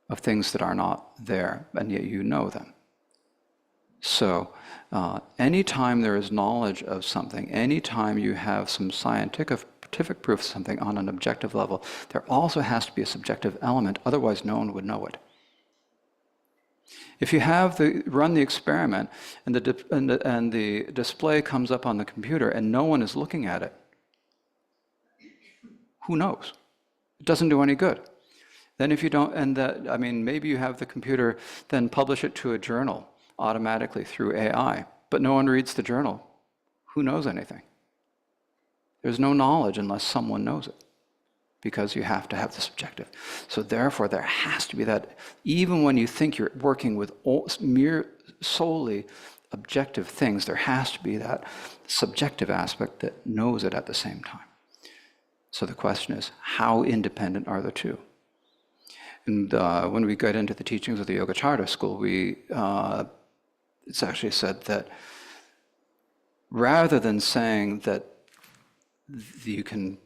of things that are not there, and yet you know them. So anytime there is knowledge of something, anytime you have some scientific proof of something on an objective level, there also has to be a subjective element, otherwise no one would know it. If you run the experiment and the display comes up on the computer and no one is looking at it, who knows? It doesn't do any good. Then if you don't, maybe you have the computer then publish it to a journal automatically through AI, but no one reads the journal. Who knows anything? There's no knowledge unless someone knows it, because you have to have the subjective. So therefore, there has to be that, even when you think you're working with mere solely objective things, there has to be that subjective aspect that knows it at the same time. So the question is, how independent are the two? And when we get into the teachings of the Yogacara school, it's actually said that rather than saying that you can,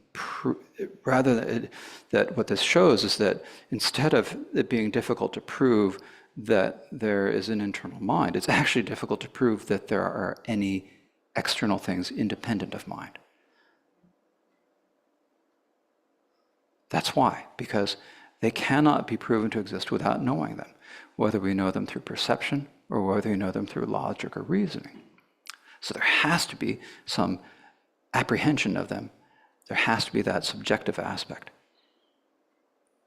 that what this shows is that instead of it being difficult to prove that there is an internal mind, it's actually difficult to prove that there are any external things independent of mind. That's why, because they cannot be proven to exist without knowing them, whether we know them through perception or whether we know them through logic or reasoning. So there has to be some apprehension of them. There has to be that subjective aspect.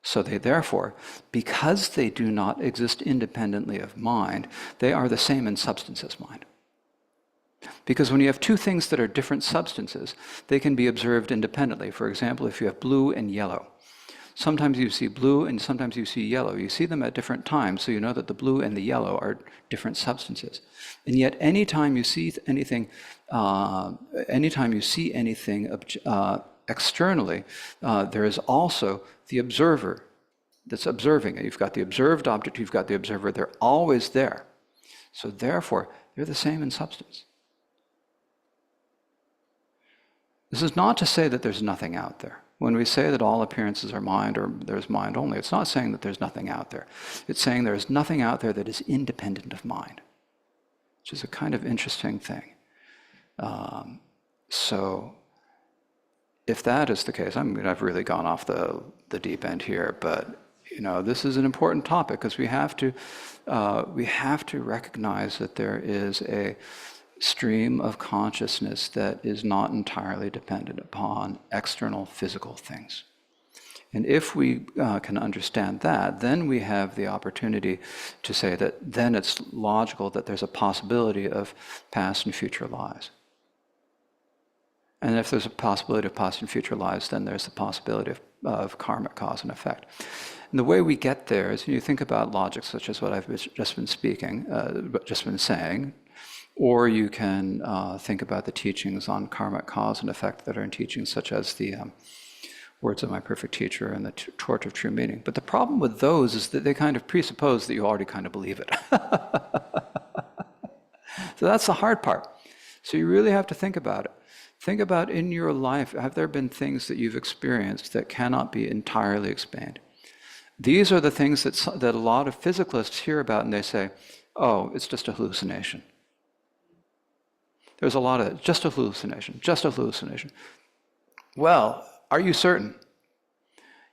So they therefore, because they do not exist independently of mind, they are the same in substance as mind. Because when you have two things that are different substances, they can be observed independently. For example, if you have blue and yellow, Sometimes you see blue and sometimes you see yellow. You see them at different times, so you know that the blue and the yellow are different substances. And yet, anytime you see anything, externally, there is also the observer that's observing it. You've got the observed object, you've got the observer. They're always there. So therefore, they're the same in substance. This is not to say that there's nothing out there. When we say that all appearances are mind or there's mind only, it's not saying that there's nothing out there. It's saying there's nothing out there that is independent of mind, which is a kind of interesting thing. So if that is the case, I've really gone off the deep end here, but this is an important topic because we have to recognize that there is a stream of consciousness that is not entirely dependent upon external physical things. And if we can understand that, then we have the opportunity to say that then it's logical that there's a possibility of past and future lives. And if there's a possibility of past and future lives, then there's the possibility of karmic cause and effect. And the way we get there is you think about logic such as what I've just been saying, or you can think about the teachings on karmic cause and effect that are in teachings such as the Words of My Perfect Teacher and the Torch of True Meaning. But the problem with those is that they kind of presuppose that you already kind of believe it. So that's the hard part. So you really have to think about it. Think about in your life, have there been things that you've experienced that cannot be entirely explained? These are the things that a lot of physicalists hear about and they say, oh, it's just a hallucination. There's a lot of just a hallucination, just a hallucination. Well, are you certain?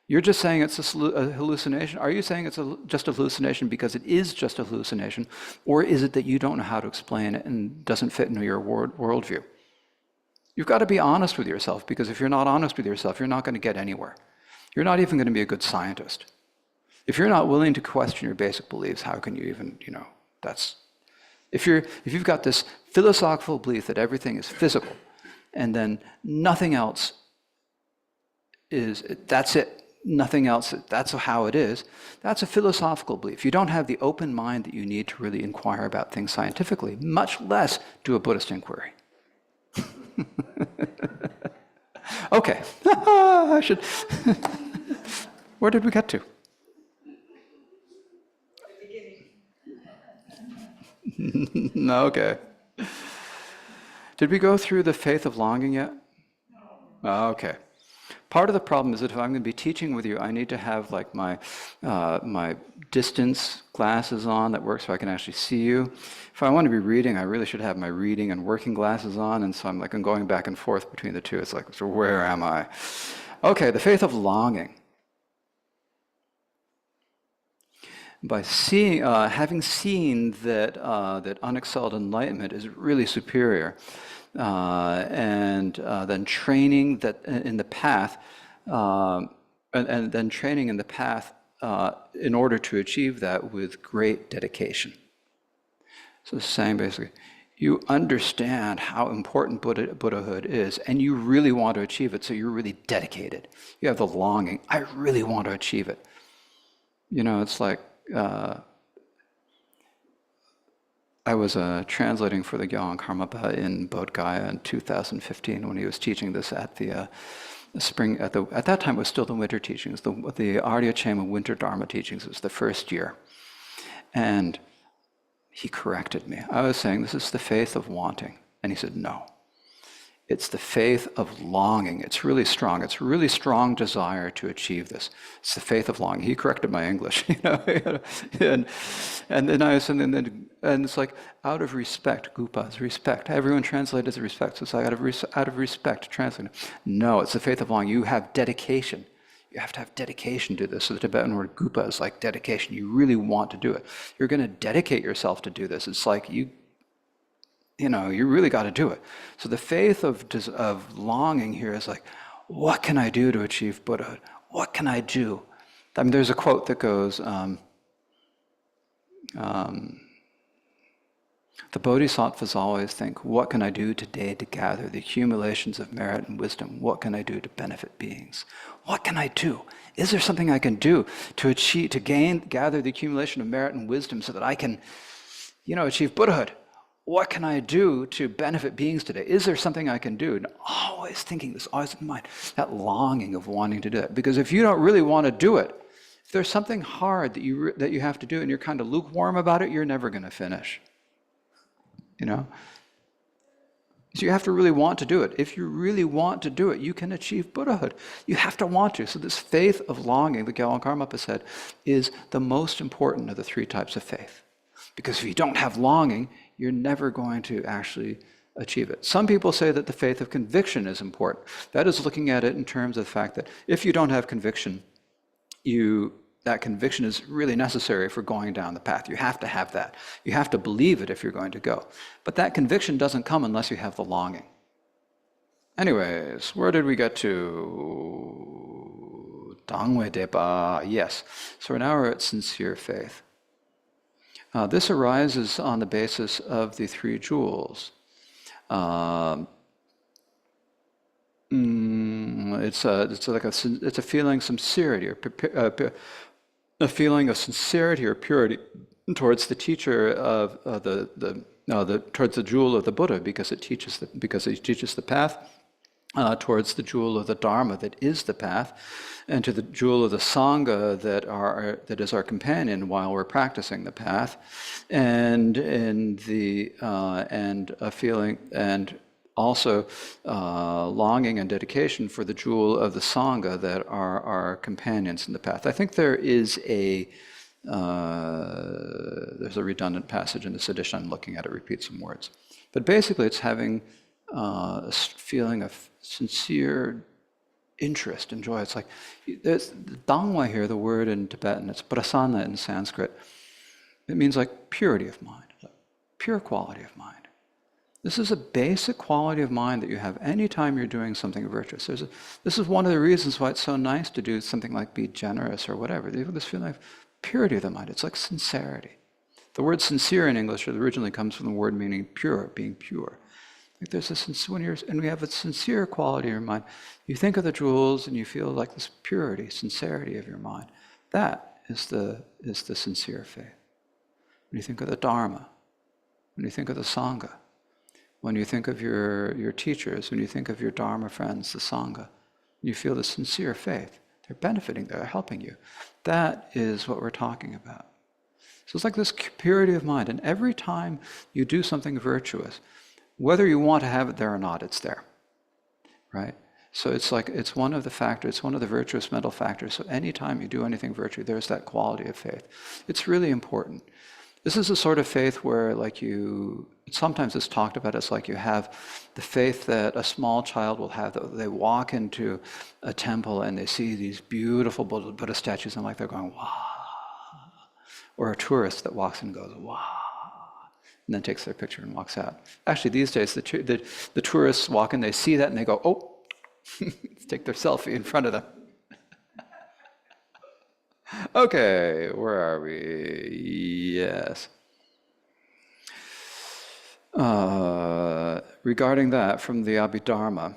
You're just saying it's a hallucination. Are you saying it's just a hallucination because it is just a hallucination? Or is it that you don't know how to explain it and doesn't fit into your worldview? You've got to be honest with yourself, because if you're not honest with yourself, you're not going to get anywhere. You're not even going to be a good scientist. If you're not willing to question your basic beliefs, how can you even, if you've got this philosophical belief that everything is physical, and then nothing else that's it, nothing else, that's how it is, that's a philosophical belief. You don't have the open mind that you need to really inquire about things scientifically, much less do a Buddhist inquiry. Okay, I should. Where did we get to? No, okay. Did we go through the faith of longing yet? No. Okay. Part of the problem is that if I'm going to be teaching with you, I need to have like my distance glasses on that work so I can actually see you. If I want to be reading, I really should have my reading and working glasses on, and so I'm going back and forth between the two. It's like, so where am I? Okay, the faith of longing. By seeing, having seen that unexcelled enlightenment is really superior, and then training that in the path, and then training in the path in order to achieve that with great dedication. So it's saying basically, you understand how important Buddhahood is, and you really want to achieve it, so you're really dedicated. You have the longing, I really want to achieve it. It's like, I was translating for the Gyeong Karmapa in Bodh Gaya in 2015 when he was teaching this at the spring. At that time, it was still the winter teachings, the Arya Chema winter Dharma teachings. It was the first year, and he corrected me. I was saying this is the faith of wanting, and he said no. It's the faith of longing. It's really strong. It's a really strong desire to achieve this. It's the faith of longing. He corrected my English, and then I was, and it's like out of respect, gupas, respect. Everyone translated as respect, so it's like out of respect, translated. No, it's the faith of longing. You have dedication. You have to have dedication to this. So the Tibetan word gupa is like dedication. You really want to do it. You're going to dedicate yourself to do this. It's like you really got to do it. So the faith of longing here is like, what can I do to achieve Buddhahood? What can I do? I mean, there's a quote that goes, The bodhisattvas always think, what can I do today to gather the accumulations of merit and wisdom? What can I do to benefit beings? What can I do? Is there something I can do to achieve, gather the accumulation of merit and wisdom so that I can, achieve Buddhahood? What can I do to benefit beings today? Is there something I can do? And always thinking this, always in mind, that longing of wanting to do it. Because if you don't really want to do it, if there's something hard that you have to do and you're kind of lukewarm about it, you're never going to finish. So you have to really want to do it. If you really want to do it, you can achieve Buddhahood. You have to want to. So this faith of longing, the Gyalwang Karmapa said, is the most important of the three types of faith. Because if you don't have longing, you're never going to actually achieve it. Some people say that the faith of conviction is important. That is looking at it in terms of the fact that if you don't have conviction, that conviction is really necessary for going down the path. You have to have that. You have to believe it if you're going to go. But that conviction doesn't come unless you have the longing. Anyways, where did we get to? Dangwe Deba, yes. So now we're at sincere faith. This arises on the basis of the three jewels. It's a feeling of sincerity, a feeling of sincerity or purity towards the teacher of towards the jewel of the Buddha, because he teaches the path, towards the jewel of the Dharma that is the path, and to the jewel of the Sangha that is our companion while we're practicing the path, and a feeling and also longing and dedication for the jewel of the Sangha that are our companions in the path. I think there's a redundant passage in this edition. I'm looking at it, repeat some words. But basically it's having a feeling of sincere interest and joy. It's like, there's Dangwa here, the word in Tibetan, it's prasanna in Sanskrit. It means like purity of mind, like pure quality of mind. This is a basic quality of mind that you have anytime you're doing something virtuous. This is one of the reasons why it's so nice to do something like be generous or whatever. You have this feeling of purity of the mind. It's like sincerity. The word sincere in English originally comes from the word meaning pure, being pure. Like there's and we have a sincere quality in your mind. You think of the jewels and you feel like this purity, sincerity of your mind. That is the sincere faith. When you think of the Dharma, when you think of the Sangha, when you think of your teachers, when you think of your Dharma friends, the Sangha, you feel the sincere faith. They're benefiting, they're helping you. That is what we're talking about. So it's like this purity of mind. And every time you do something virtuous, whether you want to have it there or not, it's there, right? So it's one of the factors, it's one of the virtuous mental factors. So anytime you do anything virtuous, there's that quality of faith. It's really important. This is a sort of faith where sometimes it's talked about as like you have the faith that a small child will have. They walk into a temple and they see these beautiful Buddha statues and like they're going, wow. Or a tourist that walks in and goes, wow. And then takes their picture and walks out. Actually, these days, the tourists walk in, they see that and they go, oh, take their selfie in front of them. Okay, where are we? Yes. Regarding that, from the Abhidharma,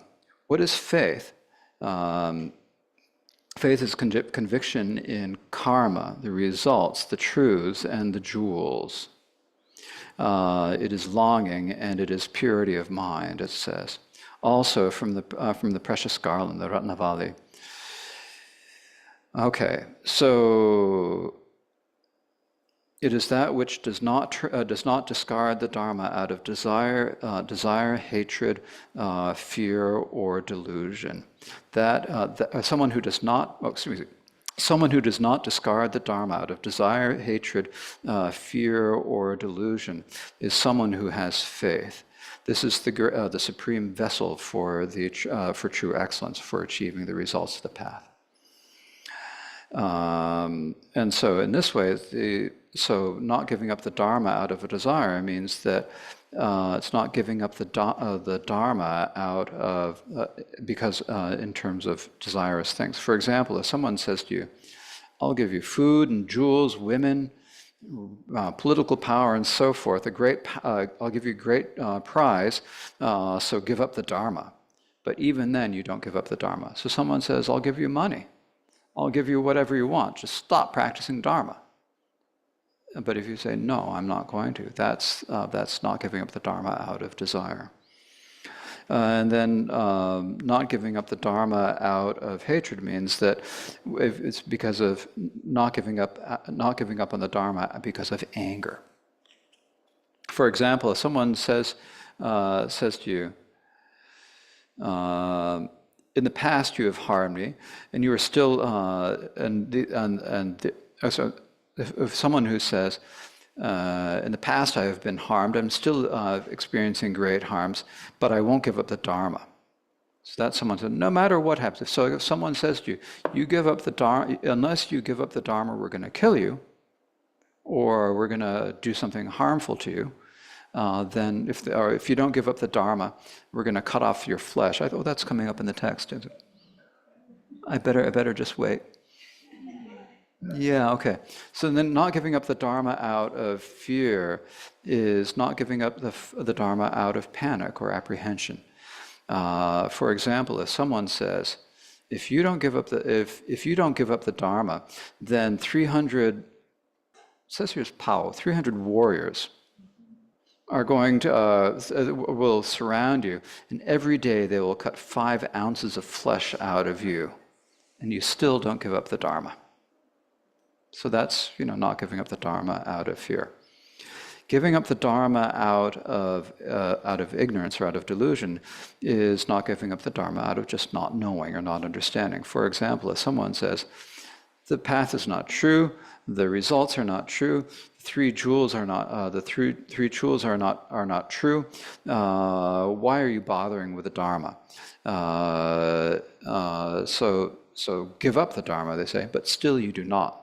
what is faith? Faith is conviction in karma, the results, the truths, and the jewels. It is longing and it is purity of mind, it says. Also from the precious garland, the Ratnavali. Okay, so it is that which does not discard the Dharma out of desire, hatred, fear, or delusion. Someone who does not discard the Dharma out of desire, hatred, fear, or delusion is someone who has faith. This is the supreme vessel for true excellence, for achieving the results of the path. And so in this way, not giving up the Dharma out of a desire means that it's not giving up the Dharma out of, because in terms of desirous things. For example, if someone says to you, I'll give you food and jewels, women, political power and so forth, I'll give you a great prize, so give up the Dharma. But even then, you don't give up the Dharma. So someone says, I'll give you money. I'll give you whatever you want. Just stop practicing Dharma. But if you say, no, I'm not going to, that's not giving up the Dharma out of desire. And then not giving up the Dharma out of hatred means that if it's because of not giving up on the Dharma because of anger. For example, if someone says to you, in the past you have harmed me, and you are still, so if someone who says, in the past I have been harmed, I'm still experiencing great harms, but I won't give up the Dharma. So that's someone said, no matter what happens. So if someone says to you, you give up the Dharma, unless you give up the Dharma, we're going to kill you, or we're going to do something harmful to you, then if you don't give up the Dharma, we're going to cut off your flesh. Oh, that's coming up in the text. I better just wait. Yeah, okay. So then not giving up the Dharma out of fear is not giving up the Dharma out of panic or apprehension. For example, if someone says, if you don't give up the Dharma, then 300, it says here's Pao, 300 warriors are going to, will surround you, and every day they will cut 5 ounces of flesh out of you, and you still don't give up the Dharma. So that's, not giving up the Dharma out of fear. Giving up the Dharma out of ignorance or out of delusion is not giving up the Dharma out of just not knowing or not understanding. For example, if someone says, the path is not true, the results are not true, the three jewels are not true, why are you bothering with the Dharma? So give up the Dharma, they say, but still you do not.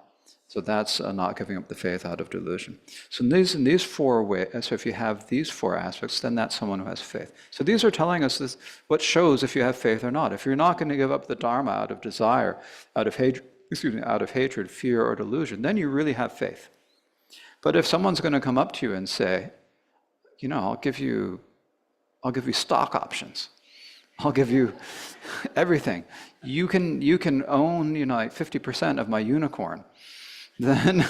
So that's not giving up the faith out of delusion. So in these 4 ways, so if you have these 4 aspects, then that's someone who has faith. So these are telling us what shows if you have faith or not. If you're not going to give up the Dharma out of desire, out of hatred, fear, or delusion, then you really have faith. But if someone's going to come up to you and say, I'll give you stock options, I'll give you everything, you can own 50% of my unicorn, then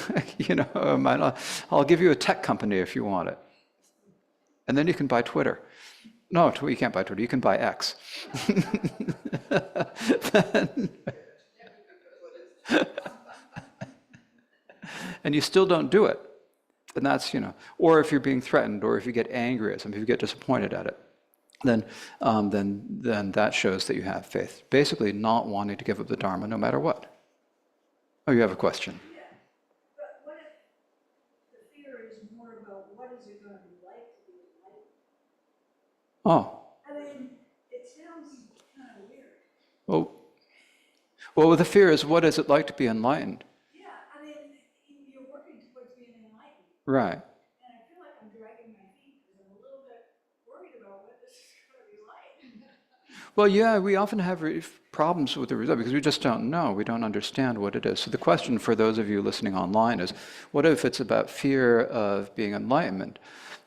I'll give you a tech company if you want it, and then you can buy Twitter. No, you can't buy Twitter. You can buy X. And you still don't do it, then that's or if you're being threatened, or if you get angry at something, if you get disappointed at it, then that shows that you have faith. Basically, not wanting to give up the Dharma no matter what. Oh, you have a question? Yeah, but what if the fear is more about what is it going to be like to be enlightened? Oh. I mean, it sounds kind of weird. Well, the fear is, what is it like to be enlightened? Yeah, I mean, you're working towards being enlightened. Right. And I feel like I'm dragging my feet because I'm a little bit worried about what this is going to be like. Well, yeah, we often have problems with the result because we just don't know. We don't understand what it is. So the question for those of you listening online is, what if it's about fear of being enlightenment?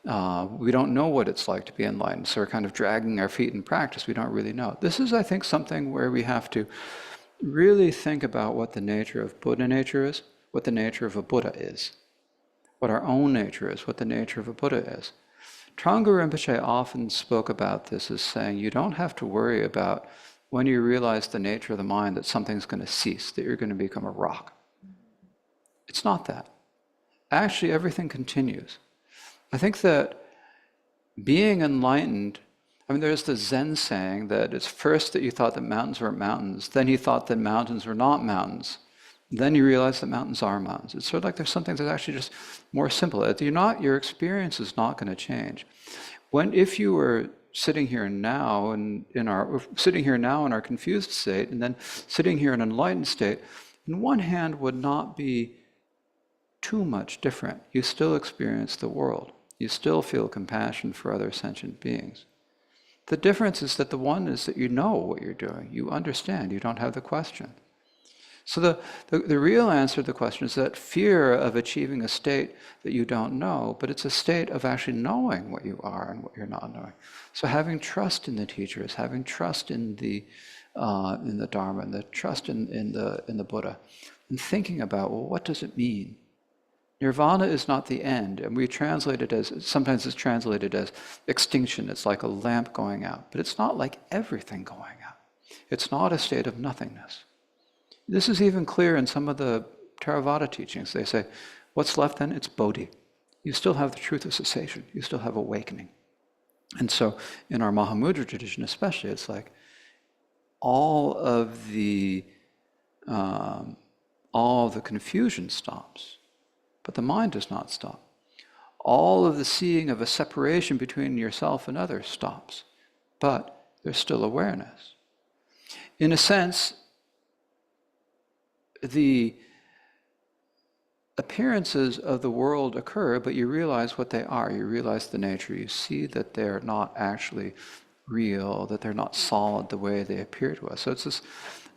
We don't know what it's like to be enlightened, so we're kind of dragging our feet in practice. We don't really know. This is, I think, something where we have to really think about what the nature of Buddha nature is, what the nature of a Buddha is, what our own nature is, what the nature of a Buddha is. Trungpa Rinpoche often spoke about this as saying, you don't have to worry about when you realize the nature of the mind that something's going to cease, that you're going to become a rock. It's not that. Actually, everything continues. I think that being enlightened, there's the Zen saying that it's first that you thought that mountains weren't mountains, then you thought that mountains were not mountains, then you realize that mountains are mountains. It's sort of like there's something that's actually just more simple. Your experience is not going to change. If you were sitting here now in our confused state, and then sitting here in an enlightened state, in one hand would not be too much different. You still experience the world. You still feel compassion for other sentient beings. The difference is that the one is that you know what you're doing. You understand. You don't have the question. So the real answer to the question is that fear of achieving a state that you don't know, but it's a state of actually knowing what you are and what you're not knowing. So having trust in the teachers, having trust in the Dharma, and the trust in the Buddha, and thinking about, well, what does it mean? Nirvana is not the end, and we translate it as, sometimes it's translated as extinction. It's like a lamp going out, but it's not like everything going out. It's not a state of nothingness. This is even clear in some of the Theravada teachings. They say, what's left then? It's bodhi. You still have the truth of cessation. You still have awakening. And so in our Mahamudra tradition especially, it's like all of the confusion stops, but the mind does not stop. All of the seeing of a separation between yourself and others stops, but there's still awareness. In a sense, the appearances of the world occur, but you realize what they are. You realize the nature. You see that they're not actually real, that they're not solid the way they appear to us. So it's this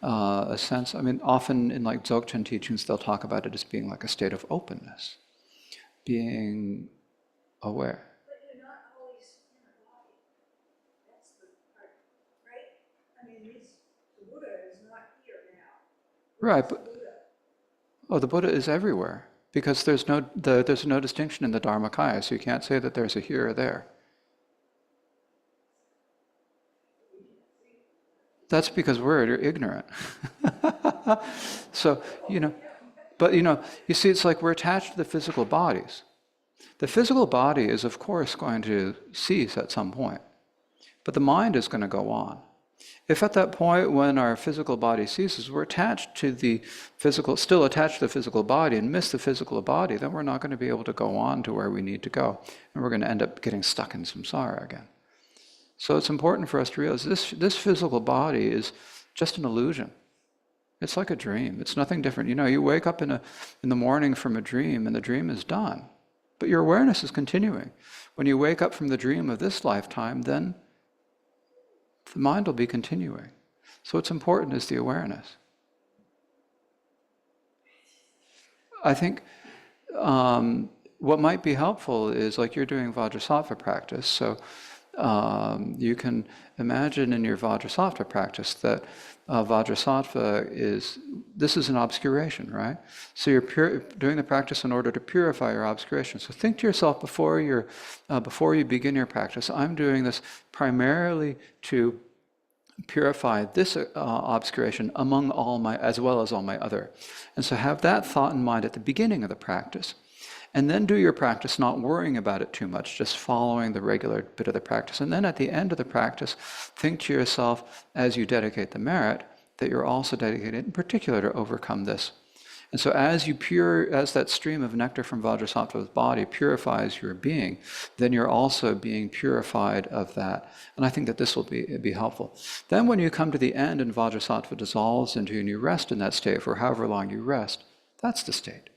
a sense, I mean, often in like Dzogchen teachings, they'll talk about it as being like a state of openness, being aware. But you're not always in a body. That's the part, right? I mean, the Buddha is not here now. Right, but the Buddha is everywhere because there's no distinction in the Dharmakaya, so you can't say that there's a here or there. That's because we're ignorant. So, but you see, it's like we're attached to the physical bodies. The physical body is, of course, going to cease at some point, but the mind is going to go on. If at that point when our physical body ceases, we're attached to the physical, still attached to the physical body and miss the physical body, then we're not going to be able to go on to where we need to go. And we're going to end up getting stuck in samsara again. So it's important for us to realize this physical body is just an illusion. It's like a dream. It's nothing different. You wake up in the morning from a dream and the dream is done. But your awareness is continuing. When you wake up from the dream of this lifetime, then the mind will be continuing. So what's important is the awareness. I think what might be helpful is like you're doing Vajrasattva practice. So you can imagine in your Vajrasattva practice that Vajrasattva this is an obscuration, right? So you're doing the practice in order to purify your obscuration. So think to yourself before you begin your practice, I'm doing this primarily to purify this obscuration among as well as all my other. And so have that thought in mind at the beginning of the practice. And then do your practice not worrying about it too much, just following the regular bit of the practice. And then at the end of the practice, think to yourself, as you dedicate the merit, that you're also dedicated in particular to overcome this. And so as that stream of nectar from Vajrasattva's body purifies your being, then you're also being purified of that. And I think that this will be helpful. Then when you come to the end and Vajrasattva dissolves into you and you rest in that state for however long you rest, that's the state.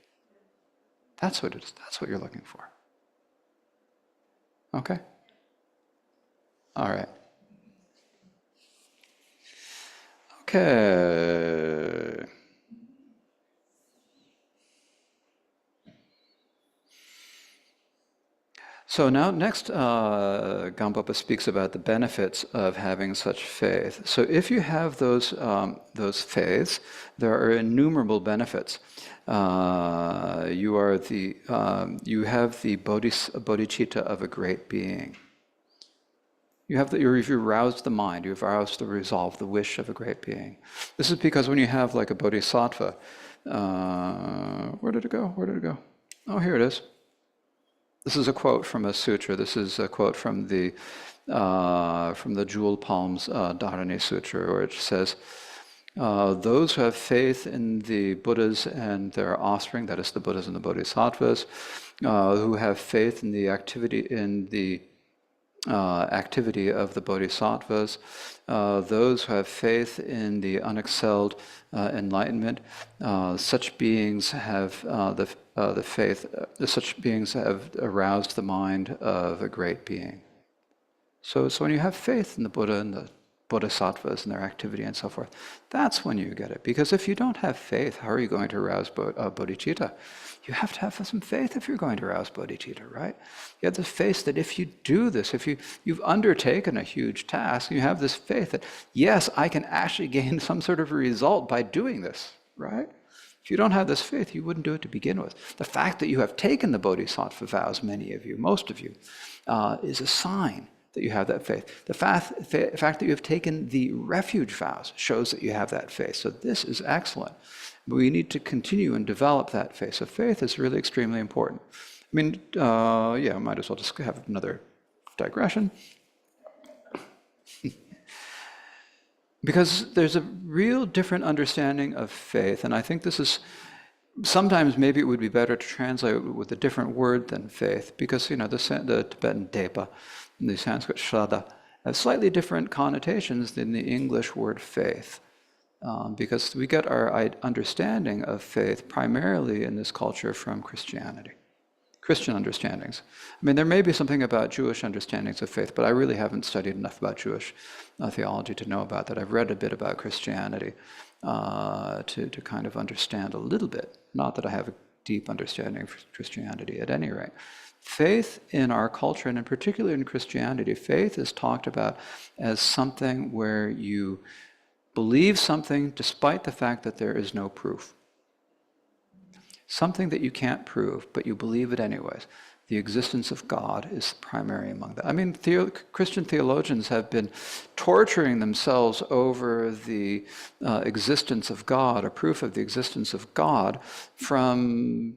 That's what it is. That's what you're looking for. Okay? All right. Okay. So now next, Gampopa speaks about the benefits of having such faith. So if you have those faiths, there are innumerable benefits. You have the bodhicitta of a great being. You've aroused the mind, you've aroused the resolve, the wish of a great being. This is because when you have like a bodhisattva, where did it go? Oh, here it is. This is a quote from a sutra. This is a quote from the Jewel Palms Dharani Sutra, which says, those who have faith in the Buddhas and their offspring, that is the Buddhas and the Bodhisattvas, who have faith in the activity of the Bodhisattvas, those who have faith in the unexcelled enlightenment, such beings have the faith. Such beings have aroused the mind of a great being. So when you have faith in the Buddha and the bodhisattvas and their activity and so forth. That's when you get it. Because if you don't have faith, how are you going to arouse bodhicitta? You have to have some faith if you're going to arouse bodhicitta, right? You have this faith that if you do this, if you've undertaken a huge task, you have this faith that, yes, I can actually gain some sort of a result by doing this, right? If you don't have this faith, you wouldn't do it to begin with. The fact that you have taken the bodhisattva vows, many of you, most of you, is a sign that you have that faith. The fact that you have taken the refuge vows shows that you have that faith. So this is excellent. But we need to continue and develop that faith. So faith is really extremely important. I mean, I might as well just have another digression. Because there's a real different understanding of faith, and I think this is, sometimes maybe it would be better to translate it with a different word than faith, because the Tibetan depa and the Sanskrit shraddha have slightly different connotations than the English word faith, because we get our understanding of faith primarily in this culture from Christianity. Christian understandings. I mean, there may be something about Jewish understandings of faith, but I really haven't studied enough about Jewish theology to know about that. I've read a bit about Christianity to kind of understand a little bit. Not that I have a deep understanding of Christianity at any rate. Faith in our culture, and in particular in Christianity, faith is talked about as something where you believe something despite the fact that there is no proof. Something that you can't prove, but you believe it anyways. The existence of God is primary among that. I mean, Christian theologians have been torturing themselves over the existence of God, or proof of the existence of God, from,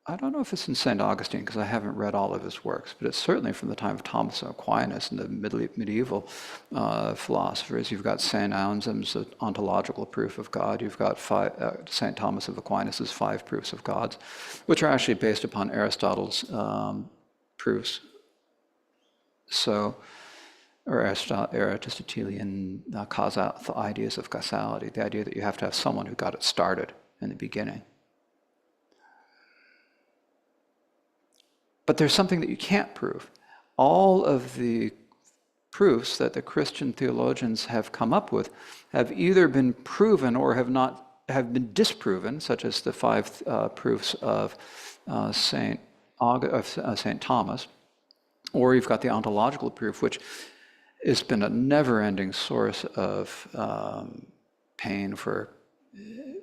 I don't know if it's in St. Augustine, because I haven't read all of his works, but it's certainly from the time of Thomas Aquinas and the medieval philosophers. You've got St. Anselm's ontological proof of God. You've got St. Thomas of Aquinas' 5 proofs of gods, which are actually based upon Aristotle's proofs. So, or Aristotelian ideas of causality, the idea that you have to have someone who got it started in the beginning. But there's something that you can't prove. All of the proofs that the Christian theologians have come up with have either been proven or have been disproven, such as the 5 proofs of Saint Thomas, or you've got the ontological proof, which has been a never-ending source of pain for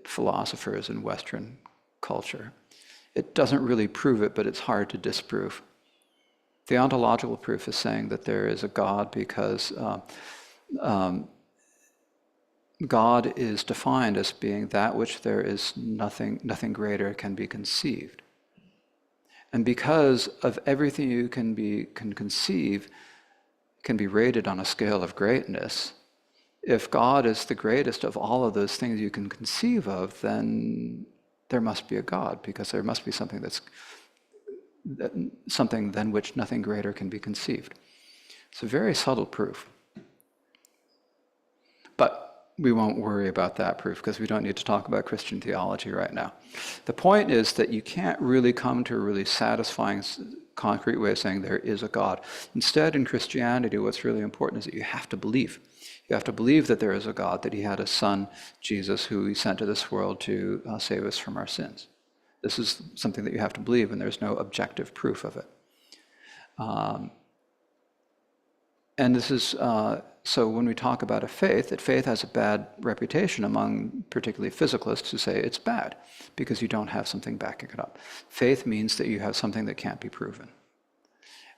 philosophers in Western culture. It doesn't really prove it, but it's hard to disprove. The ontological proof is saying that there is a God because God is defined as being that which there is nothing greater can be conceived. And because of everything you can conceive can be rated on a scale of greatness, if God is the greatest of all of those things you can conceive of, then there must be a God, because there must be something than which nothing greater can be conceived. It's a very subtle proof. But we won't worry about that proof, because we don't need to talk about Christian theology right now. The point is that you can't really come to a really satisfying, concrete way of saying there is a God. Instead, in Christianity, what's really important is that you have to believe. You have to believe that there is a God, that he had a son, Jesus, who he sent to this world to save us from our sins. This is something that you have to believe, and there's no objective proof of it. And this is, so when we talk about a faith, that faith has a bad reputation among particularly physicalists who say it's bad because you don't have something backing it up. Faith means that you have something that can't be proven.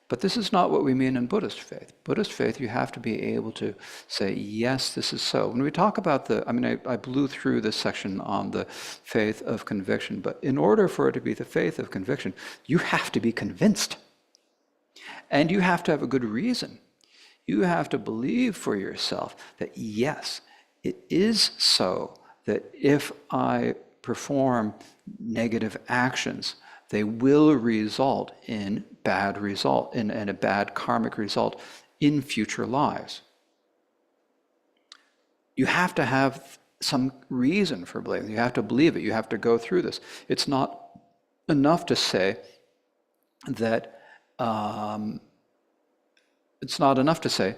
But this is not what we mean in Buddhist faith. Buddhist faith, you have to be able to say, yes, this is so. When we talk about I blew through this section on the faith of conviction, but in order for it to be the faith of conviction, you have to be convinced. And you have to have a good reason. You have to believe for yourself that, yes, it is so that if I perform negative actions, they will result in a bad karmic result in future lives. You have to have some reason for believing. You have to believe it. You have to go through this. It's not enough to say that It's not enough to say,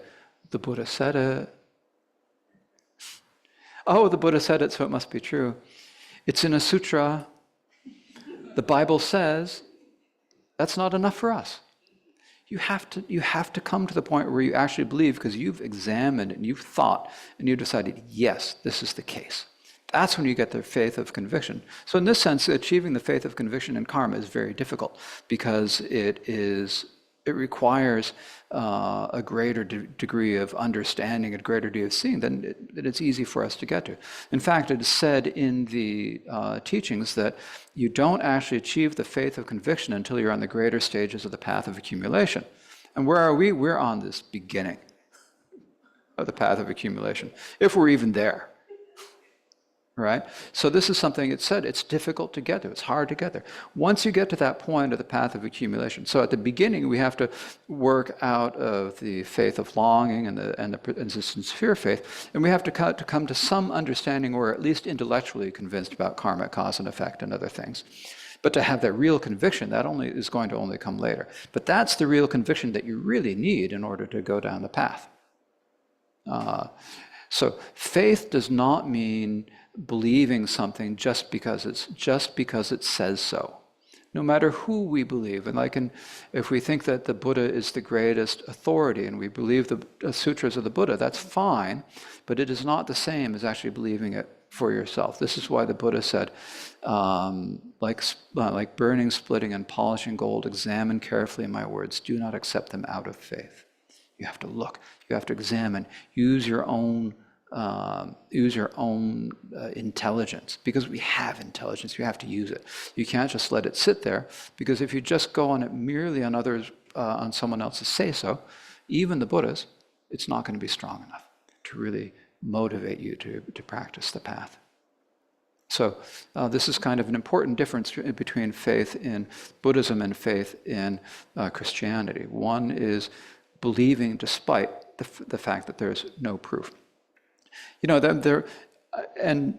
the Buddha said it. Oh, the Buddha said it, so it must be true. It's in a sutra. The Bible says. That's not enough for us. You have to come to the point where you actually believe because you've examined and you've thought and you've decided, yes, this is the case. That's when you get the faith of conviction. So in this sense, achieving the faith of conviction in karma is very difficult because it requires a greater degree of understanding, a greater degree of seeing than it's easy for us to get to. In fact, it is said in the teachings that you don't actually achieve the faith of conviction until you're on the greater stages of the path of accumulation. And where are we? We're on this beginning of the path of accumulation, if we're even there. Right? So this is something it said, it's difficult to get to, it's hard to get there. Once you get to that point of the path of accumulation, so at the beginning we have to work out of the faith of longing and the sincere faith, and we have to come to some understanding or at least intellectually convinced about karma, cause and effect and other things. But to have that real conviction, that is going to only come later. But that's the real conviction that you really need in order to go down the path. So faith does not mean believing something just because it says so. No matter who we believe, and if we think that the Buddha is the greatest authority and we believe the sutras of the Buddha, that's fine, but it is not the same as actually believing it for yourself. This is why the Buddha said, like burning, splitting, and polishing gold, examine carefully my words. Do not accept them out of faith. You have to look. You have to examine. Use your own intelligence, because we have intelligence. You have to use it. You can't just let it sit there, because if you just go on it merely on others, on someone else's say-so, even the Buddhas, it's not going to be strong enough to really motivate you to practice the path. So this is kind of an important difference between faith in Buddhism and faith in Christianity. One is believing despite the fact that there's no proof. And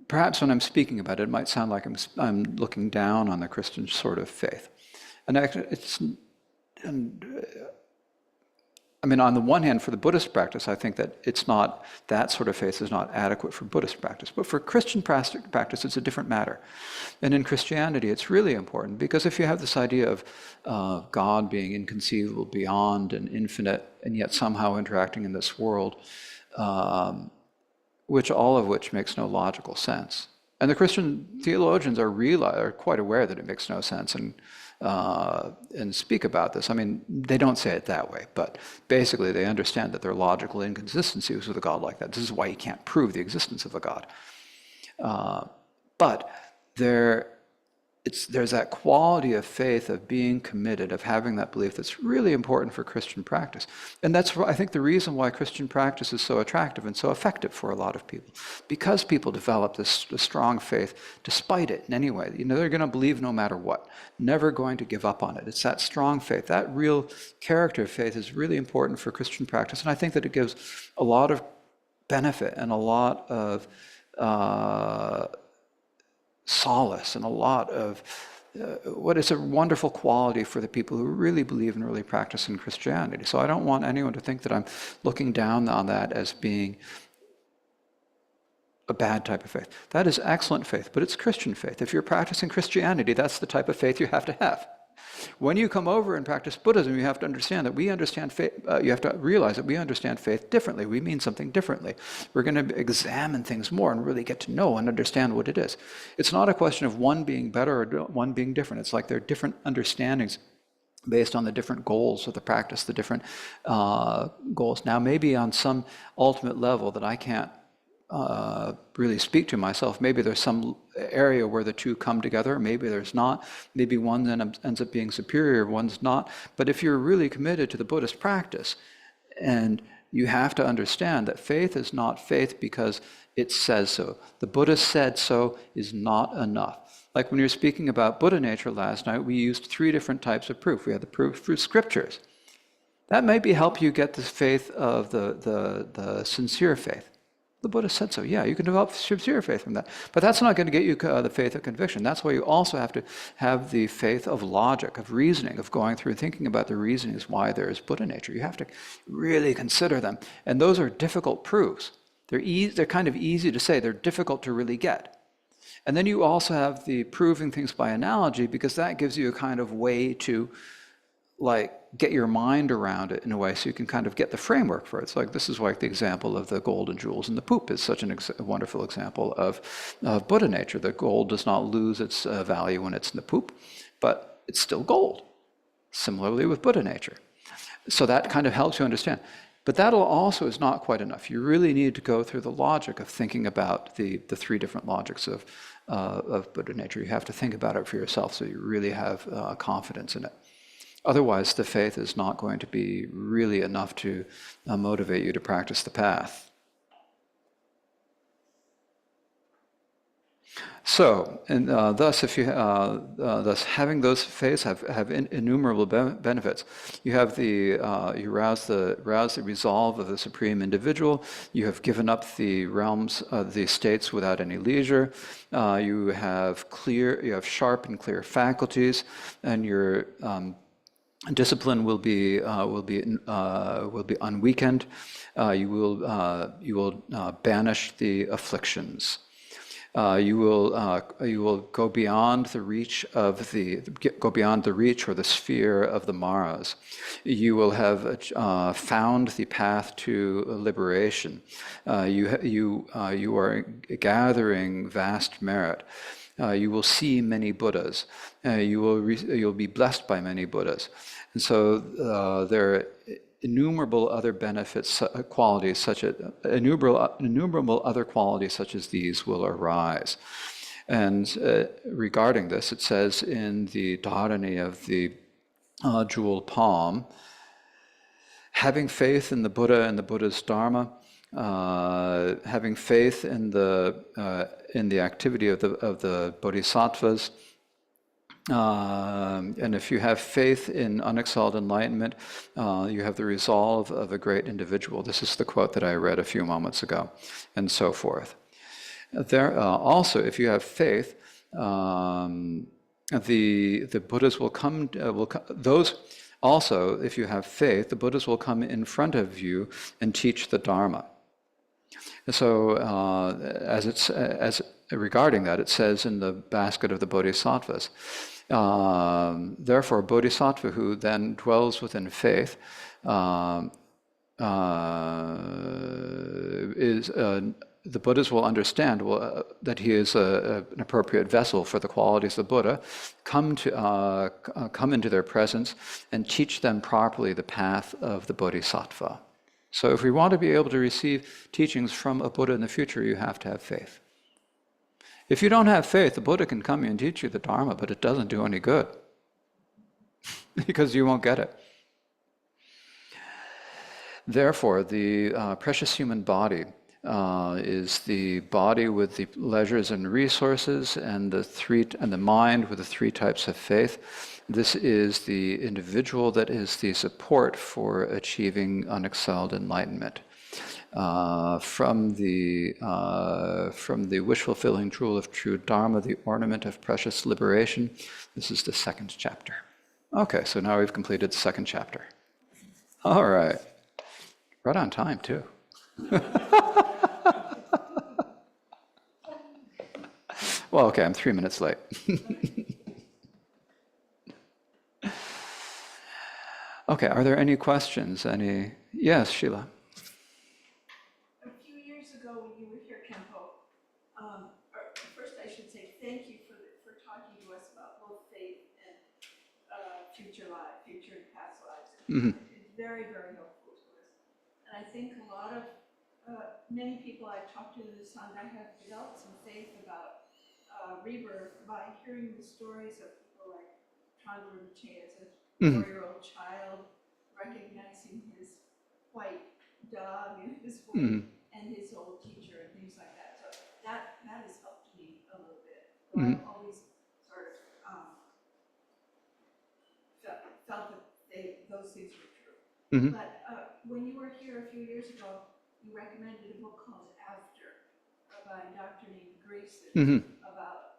perhaps when I'm speaking about it, it might sound like I'm looking down on the Christian sort of faith. And actually, on the one hand, for the Buddhist practice, I think that that sort of faith is not adequate for Buddhist practice. But for Christian practice, it's a different matter. And in Christianity, it's really important, because if you have this idea of God being inconceivable, beyond and infinite, and yet somehow interacting in this world, all of which makes no logical sense. And the Christian theologians are quite aware that it makes no sense and speak about this. They don't say it that way, but basically they understand that there are logical inconsistencies with a God like that. This is why you can't prove the existence of a God. But there's that quality of faith, of being committed, of having that belief that's really important for Christian practice. And that's, I think, the reason why Christian practice is so attractive and so effective for a lot of people. Because people develop this strong faith despite it in any way. They're going to believe no matter what. Never going to give up on it. It's that strong faith. That real character of faith is really important for Christian practice. And I think that it gives a lot of benefit and a lot of solace and a lot of what is a wonderful quality for the people who really believe and really practice in Christianity. So I don't want anyone to think that I'm looking down on that as being a bad type of faith. That is excellent faith, but it's Christian faith. If you're practicing Christianity, that's the type of faith you have to have. When you come over and practice Buddhism, you have to understand that we understand faith. You have to realize that we understand faith differently. We mean something differently. We're going to examine things more and really get to know and understand what it is. It's not a question of one being better or one being different. It's like there are different understandings based on the different goals of the practice, the different goals. Now, maybe on some ultimate level that I can't really speak to myself. Maybe there's some area where the two come together. Maybe there's not. Maybe one then ends up being superior, one's not. But if you're really committed to the Buddhist practice, and you have to understand that faith is not faith because it says so. The Buddha said so is not enough. Like when you were speaking about Buddha nature last night, we used 3 different types of proof. We had the proof through scriptures. That maybe help you get the faith of the sincere faith. The Buddha said so. Yeah, you can develop sincere faith from that. But that's not going to get you the faith of conviction. That's why you also have to have the faith of logic, of reasoning, of going through and thinking about the reasonings why there is Buddha nature. You have to really consider them. And those are difficult proofs. They're kind of easy to say. They're difficult to really get. And then you also have the proving things by analogy, because that gives you a kind of way to get your mind around it in a way so you can kind of get the framework for it. It's like, this is like the example of the gold and jewels in the poop is such a wonderful example of Buddha nature. The gold does not lose its value when it's in the poop, but it's still gold. Similarly with Buddha nature. So that kind of helps you understand. But that also is not quite enough. You really need to go through the logic of thinking about the three different logics of Buddha nature. You have to think about it for yourself so you really have confidence in it. Otherwise, the faith is not going to be really enough to motivate you to practice the path. So, and thus, if you thus having those faiths have innumerable benefits. You have you rouse the resolve of the supreme individual. You have given up the realms, the states without any leisure. You have sharp and clear faculties, and your discipline will be unweakened. You will banish the afflictions. You will go beyond the reach or the sphere of the Maras. You will have found the path to liberation. You are gathering vast merit. You will see many Buddhas. You'll be blessed by many Buddhas. And so there are innumerable other benefits, qualities such as innumerable other qualities such as these will arise. And regarding this, it says in the Dharani of the jewel palm, having faith in the Buddha and the Buddha's Dharma, having faith in the activity of the bodhisattvas, and if you have faith in unexcelled enlightenment, you have the resolve of a great individual. This is the quote that I read a few moments ago, and so forth. Also, if you have faith, the Buddhas will come. Those also, if you have faith, the Buddhas will come in front of you and teach the Dharma. So, as regarding that, it says in the basket of the bodhisattvas. Therefore, a bodhisattva who then dwells within faith the Buddhas will understand that he is an appropriate vessel for the qualities of the Buddha, come into their presence and teach them properly the path of the bodhisattva. So if we want to be able to receive teachings from a Buddha in the future, you have to have faith. If you don't have faith, the Buddha can come and teach you the Dharma, but it doesn't do any good because you won't get it. Therefore, the precious human body is the body with the pleasures and resources, and the mind with the three types of faith. This is the individual that is the support for achieving unexcelled enlightenment. From the wish-fulfilling jewel of true Dharma, the ornament of precious liberation. This is the second chapter. Okay, so now we've completed the second chapter. All right. Right on time, too. Well, okay, I'm 3 minutes late. Okay, are there any questions? Yes, Sheila. A few years ago when you were here, Khenpo, first I should say thank you for talking to us about both faith and future and past lives. Mm-hmm. It's very, very helpful to us. And I think many people I've talked to in the Sangha have developed some faith about rebirth by hearing the stories of people like Chandra as a 4-year-old child recognizing his white dog and his white and his old teacher and things like that. So that has helped me a little bit. So I've always sort of felt that those things were true. But when you were here a few years ago, you recommended a book called After by a doctor named Grayson about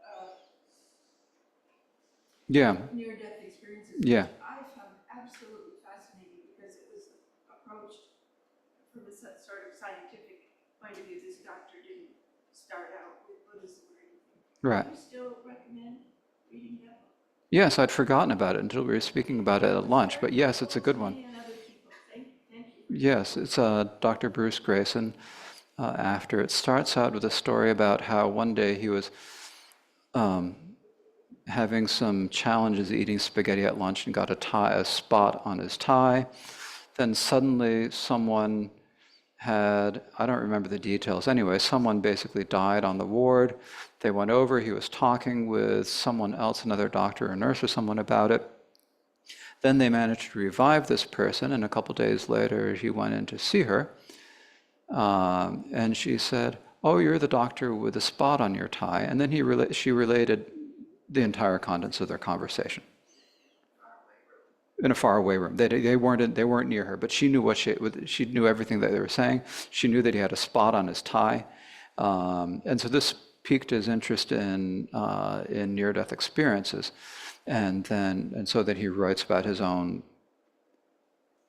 Yeah. near-death experiences, Yeah. which I found absolutely fascinating because it was approached from a sort of scientific point of view. This doctor didn't start out with Buddhism or anything. Right. Do you still recommend reading that book? Yes, I'd forgotten about it until we were speaking about it at lunch, but yes, it's a good one. And other people. Thank you. Yes, it's Dr. Bruce Grayson. After it starts out with a story about how one day he was having some challenges eating spaghetti at lunch and got a spot on his tie. Then suddenly someone I don't remember the details. Anyway, someone basically died on the ward. They went over, he was talking with someone else, another doctor or nurse or someone about it. Then they managed to revive this person, and a couple days later he went in to see her. And she said, "Oh, you're the doctor with the spot on your tie." And then she related the entire contents of their conversation in a faraway room. They weren't near her, but she knew she knew everything that they were saying. She knew that he had a spot on his tie, and so this piqued his interest in near-death experiences, and so that he writes about his own,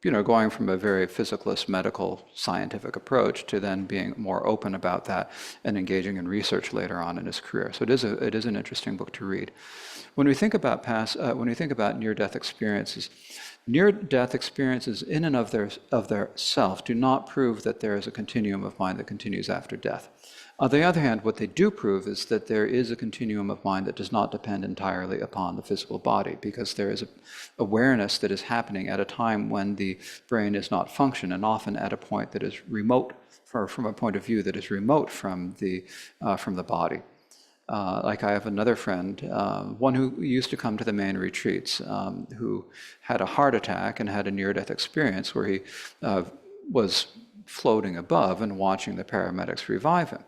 going from a very physicalist, medical, scientific approach to then being more open about that and engaging in research later on in his career. So it is an interesting book to read. When we think about near-death experiences in and of their self do not prove that there is a continuum of mind that continues after death. On the other hand, what they do prove is that there is a continuum of mind that does not depend entirely upon the physical body, because there is an awareness that is happening at a time when the brain is not functioning, and often at a point that is remote, from a point of view that is remote from the body. Like I have another friend, one who used to come to the Maine retreats, who had a heart attack and had a near-death experience where he was floating above and watching the paramedics revive him.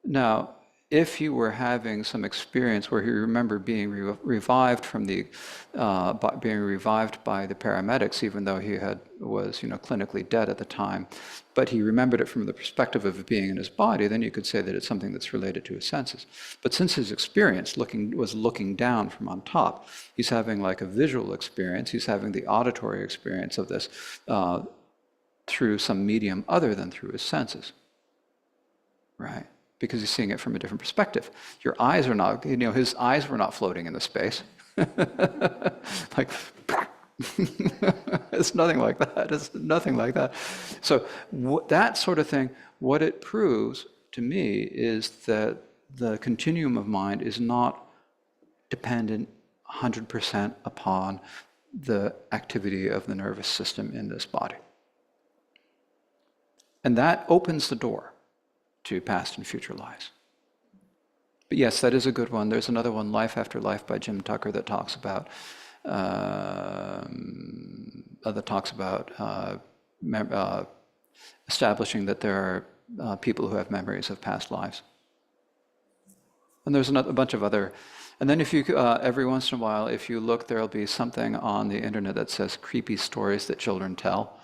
Now, if he were having some experience where he remembered being revived being revived by the paramedics, even though he was clinically dead at the time, but he remembered it from the perspective of it being in his body, then you could say that it's something that's related to his senses. But since his experience was looking down from on top, he's having like a visual experience. He's having the auditory experience of this through some medium other than through his senses, right? Because he's seeing it from a different perspective. Your eyes are not, his eyes were not floating in the space. Like, it's nothing like that. It's nothing like that. So that sort of thing, what it proves to me is that the continuum of mind is not dependent 100% upon the activity of the nervous system in this body. And that opens the door to past and future lives. But yes, that is a good one. There's another one, Life After Life by Jim Tucker, that talks about establishing that there are people who have memories of past lives. And there's a bunch of other. And then if you, every once in a while, if you look, there'll be something on the internet that says creepy stories that children tell.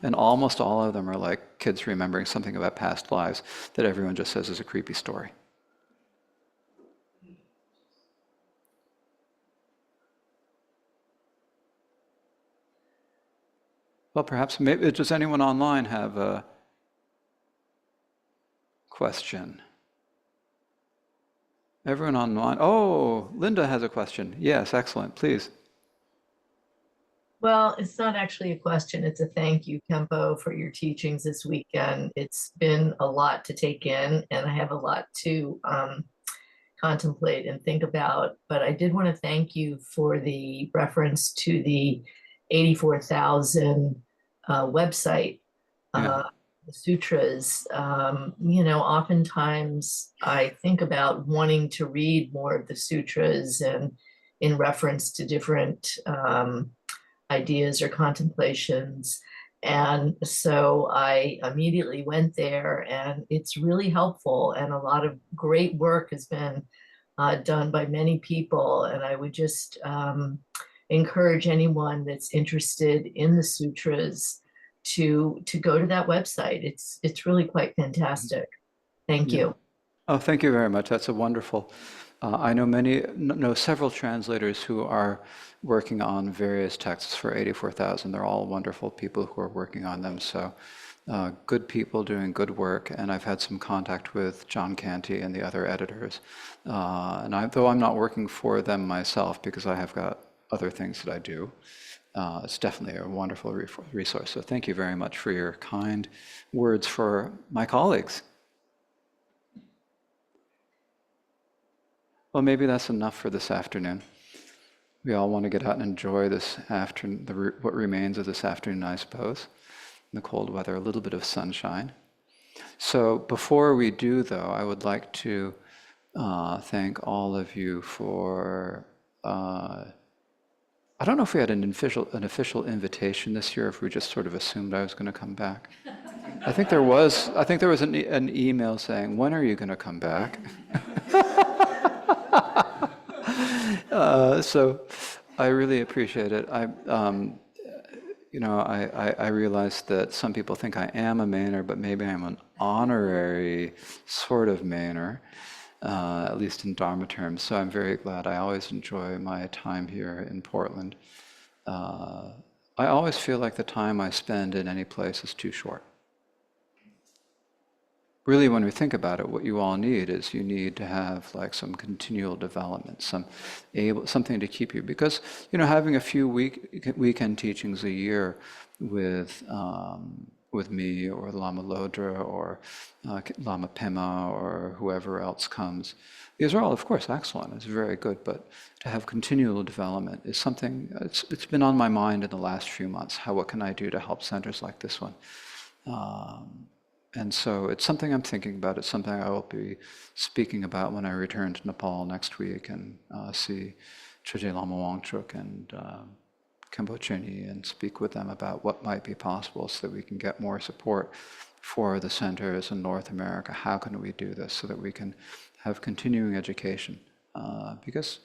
And almost all of them are like kids remembering something about past lives that everyone just says is a creepy story. Well, perhaps, maybe, does anyone online have a question? Everyone online? Oh, Linda has a question. Yes, excellent, please. Well, it's not actually a question, it's a thank you, Khenpo, for your teachings this weekend. It's been a lot to take in, and I have a lot to contemplate and think about, but I did want to thank you for the reference to the 84,000 website, the sutras. Oftentimes I think about wanting to read more of the sutras and in reference to different ideas or contemplations. And so I immediately went there, and it's really helpful, and a lot of great work has been done by many people. And I would just encourage anyone that's interested in the sutras to go to that website. It's really quite fantastic. Thank Yeah. you. Oh, thank you very much. That's a wonderful. I know several translators who are working on various texts for 84,000. They're all wonderful people who are working on them. So good people doing good work. And I've had some contact with John Canty and the other editors. Though I'm not working for them myself because I have got other things that I do, it's definitely a wonderful resource. So thank you very much for your kind words for my colleagues. Well, maybe that's enough for this afternoon. We all want to get out and enjoy this afternoon, what remains of this afternoon, I suppose. In the cold weather, a little bit of sunshine. So before we do, though, I would like to thank all of you for. I don't know if we had an official invitation this year, if we just sort of assumed I was going to come back. I think there was an email saying, "When are you going to come back?" So I really appreciate it. I realize that some people think I am a Mainer, but maybe I'm an honorary sort of Mainer, at least in Dharma terms. So I'm very glad. I always enjoy my time here in Portland. I always feel like the time I spend in any place is too short. Really, when we think about it, what you all need is you need to have like some continual development, something to keep you. Because having a few weekend teachings a year with me or Lama Lodra or Lama Pema or whoever else comes, these are all, of course, excellent. It's very good, but to have continual development is something. It's been on my mind in the last few months. What can I do to help centers like this one? And so it's something I'm thinking about. It's something I will be speaking about when I return to Nepal next week and see Choje Lama Wangchuk and Khenpo Cheni and speak with them about what might be possible so that we can get more support for the centers in North America. How can we do this so that we can have continuing education? Because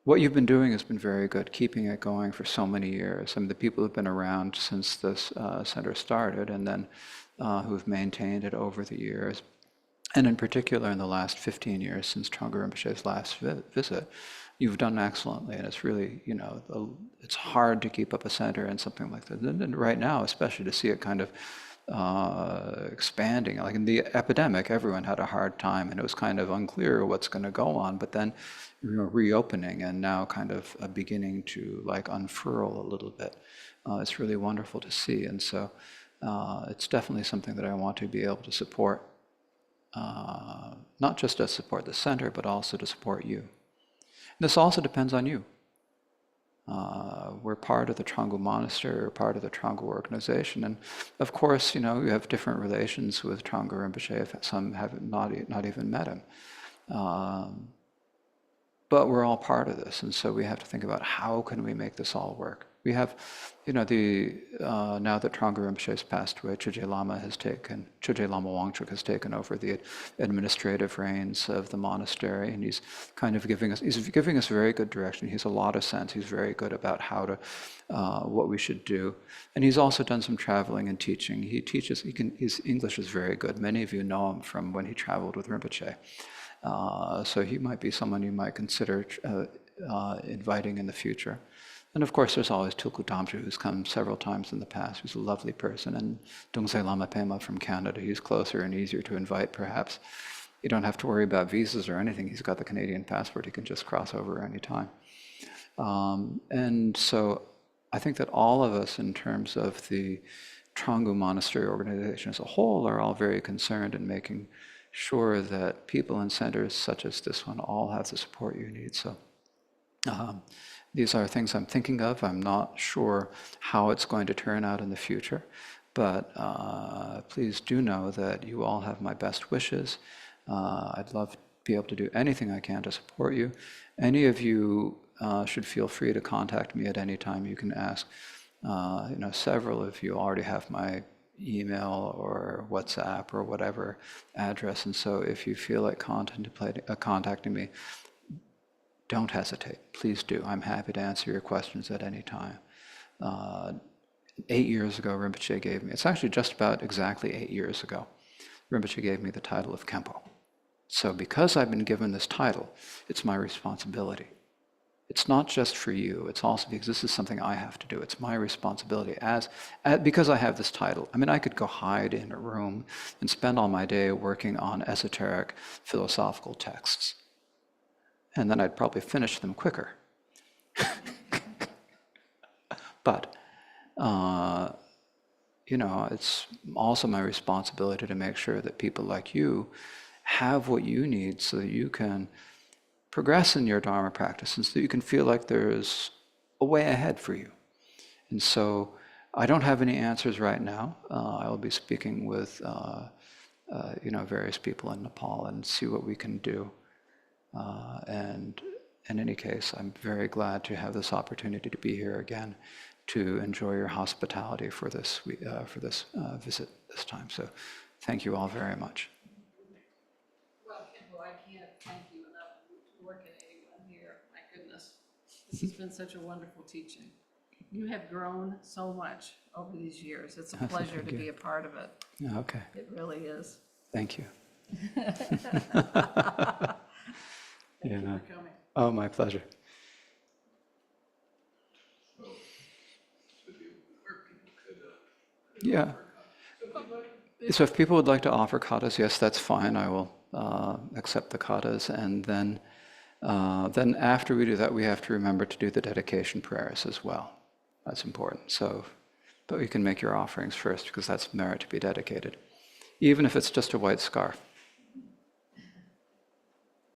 what you've been doing has been very good, keeping it going for so many years. I mean, the people who've been around since this center started and then who've maintained it over the years, and in particular in the last 15 years since Trungpa Rinpoche's last visit, you've done excellently. And it's really, it's hard to keep up a center and something like that. And right now, especially to see it kind of expanding. Like in the epidemic, everyone had a hard time and it was kind of unclear what's going to go on, but then reopening and now kind of beginning to like unfurl a little bit. It's really wonderful to see. And so it's definitely something that I want to be able to support, not just to support the center, but also to support you. And this also depends on you. We're part of the Trungpa Monastery, we're part of the Trungpa organization, and of course, you have different relations with Trungpa Rinpoche. Some have not even met him. But we're all part of this, and so we have to think about how can we make this all work. We have, now that Trungpa Rinpoche has passed away, Choje Lama Wangchuk has taken over the administrative reins of the monastery, and he's kind of giving us very good direction. He has a lot of sense. He's very good about what we should do, and he's also done some traveling and teaching. His English is very good. Many of you know him from when he traveled with Rinpoche. So he might be someone you might consider inviting in the future. And of course, there's always Tulku Damchu, who's come several times in the past, who's a lovely person, and Dungse Lama Pema from Canada, who's closer and easier to invite, perhaps. You don't have to worry about visas or anything. He's got the Canadian passport. He can just cross over anytime. And so I think that all of us, in terms of the Trungpa Monastery organization as a whole, are all very concerned in making sure that people in centers such as this one all have the support you need. So these are things I'm thinking of. I'm not sure how it's going to turn out in the future, but please do know that you all have my best wishes. I'd love to be able to do anything I can to support you. Any of you should feel free to contact me at any time. You can ask. Several of you already have my email or WhatsApp or whatever address, and so if you feel like contacting me, don't hesitate. Please do. I'm happy to answer your questions at any time. 8 years ago, Rinpoche gave me, it's actually just about exactly 8 years ago, Rinpoche gave me the title of Khenpo. So because I've been given this title, it's my responsibility. It's not just for you, it's also because this is something I have to do. It's my responsibility because I have this title. I mean, I could go hide in a room and spend all my day working on esoteric philosophical texts. And then I'd probably finish them quicker. But, it's also my responsibility to make sure that people like you have what you need so that you can progress in your Dharma practice and so that you can feel like there's a way ahead for you. And so I don't have any answers right now. I will be speaking with various people in Nepal and see what we can do. And in any case, I'm very glad to have this opportunity to be here again, to enjoy your hospitality for this visit this time. So thank you all very much. Well, Khenpo, I can't thank you enough for working anyone here. My goodness, this has been such a wonderful teaching. You have grown so much over these years. It's a pleasure to be a part of it. Okay. It really is. Thank you. Thank you for coming. Oh, my pleasure. Yeah. So if people would like to offer katas, yes, that's fine. I will accept the katas. And then after we do that, we have to remember to do the dedication prayers as well. That's important. So, but you can make your offerings first because that's merit to be dedicated, even if it's just a white scarf.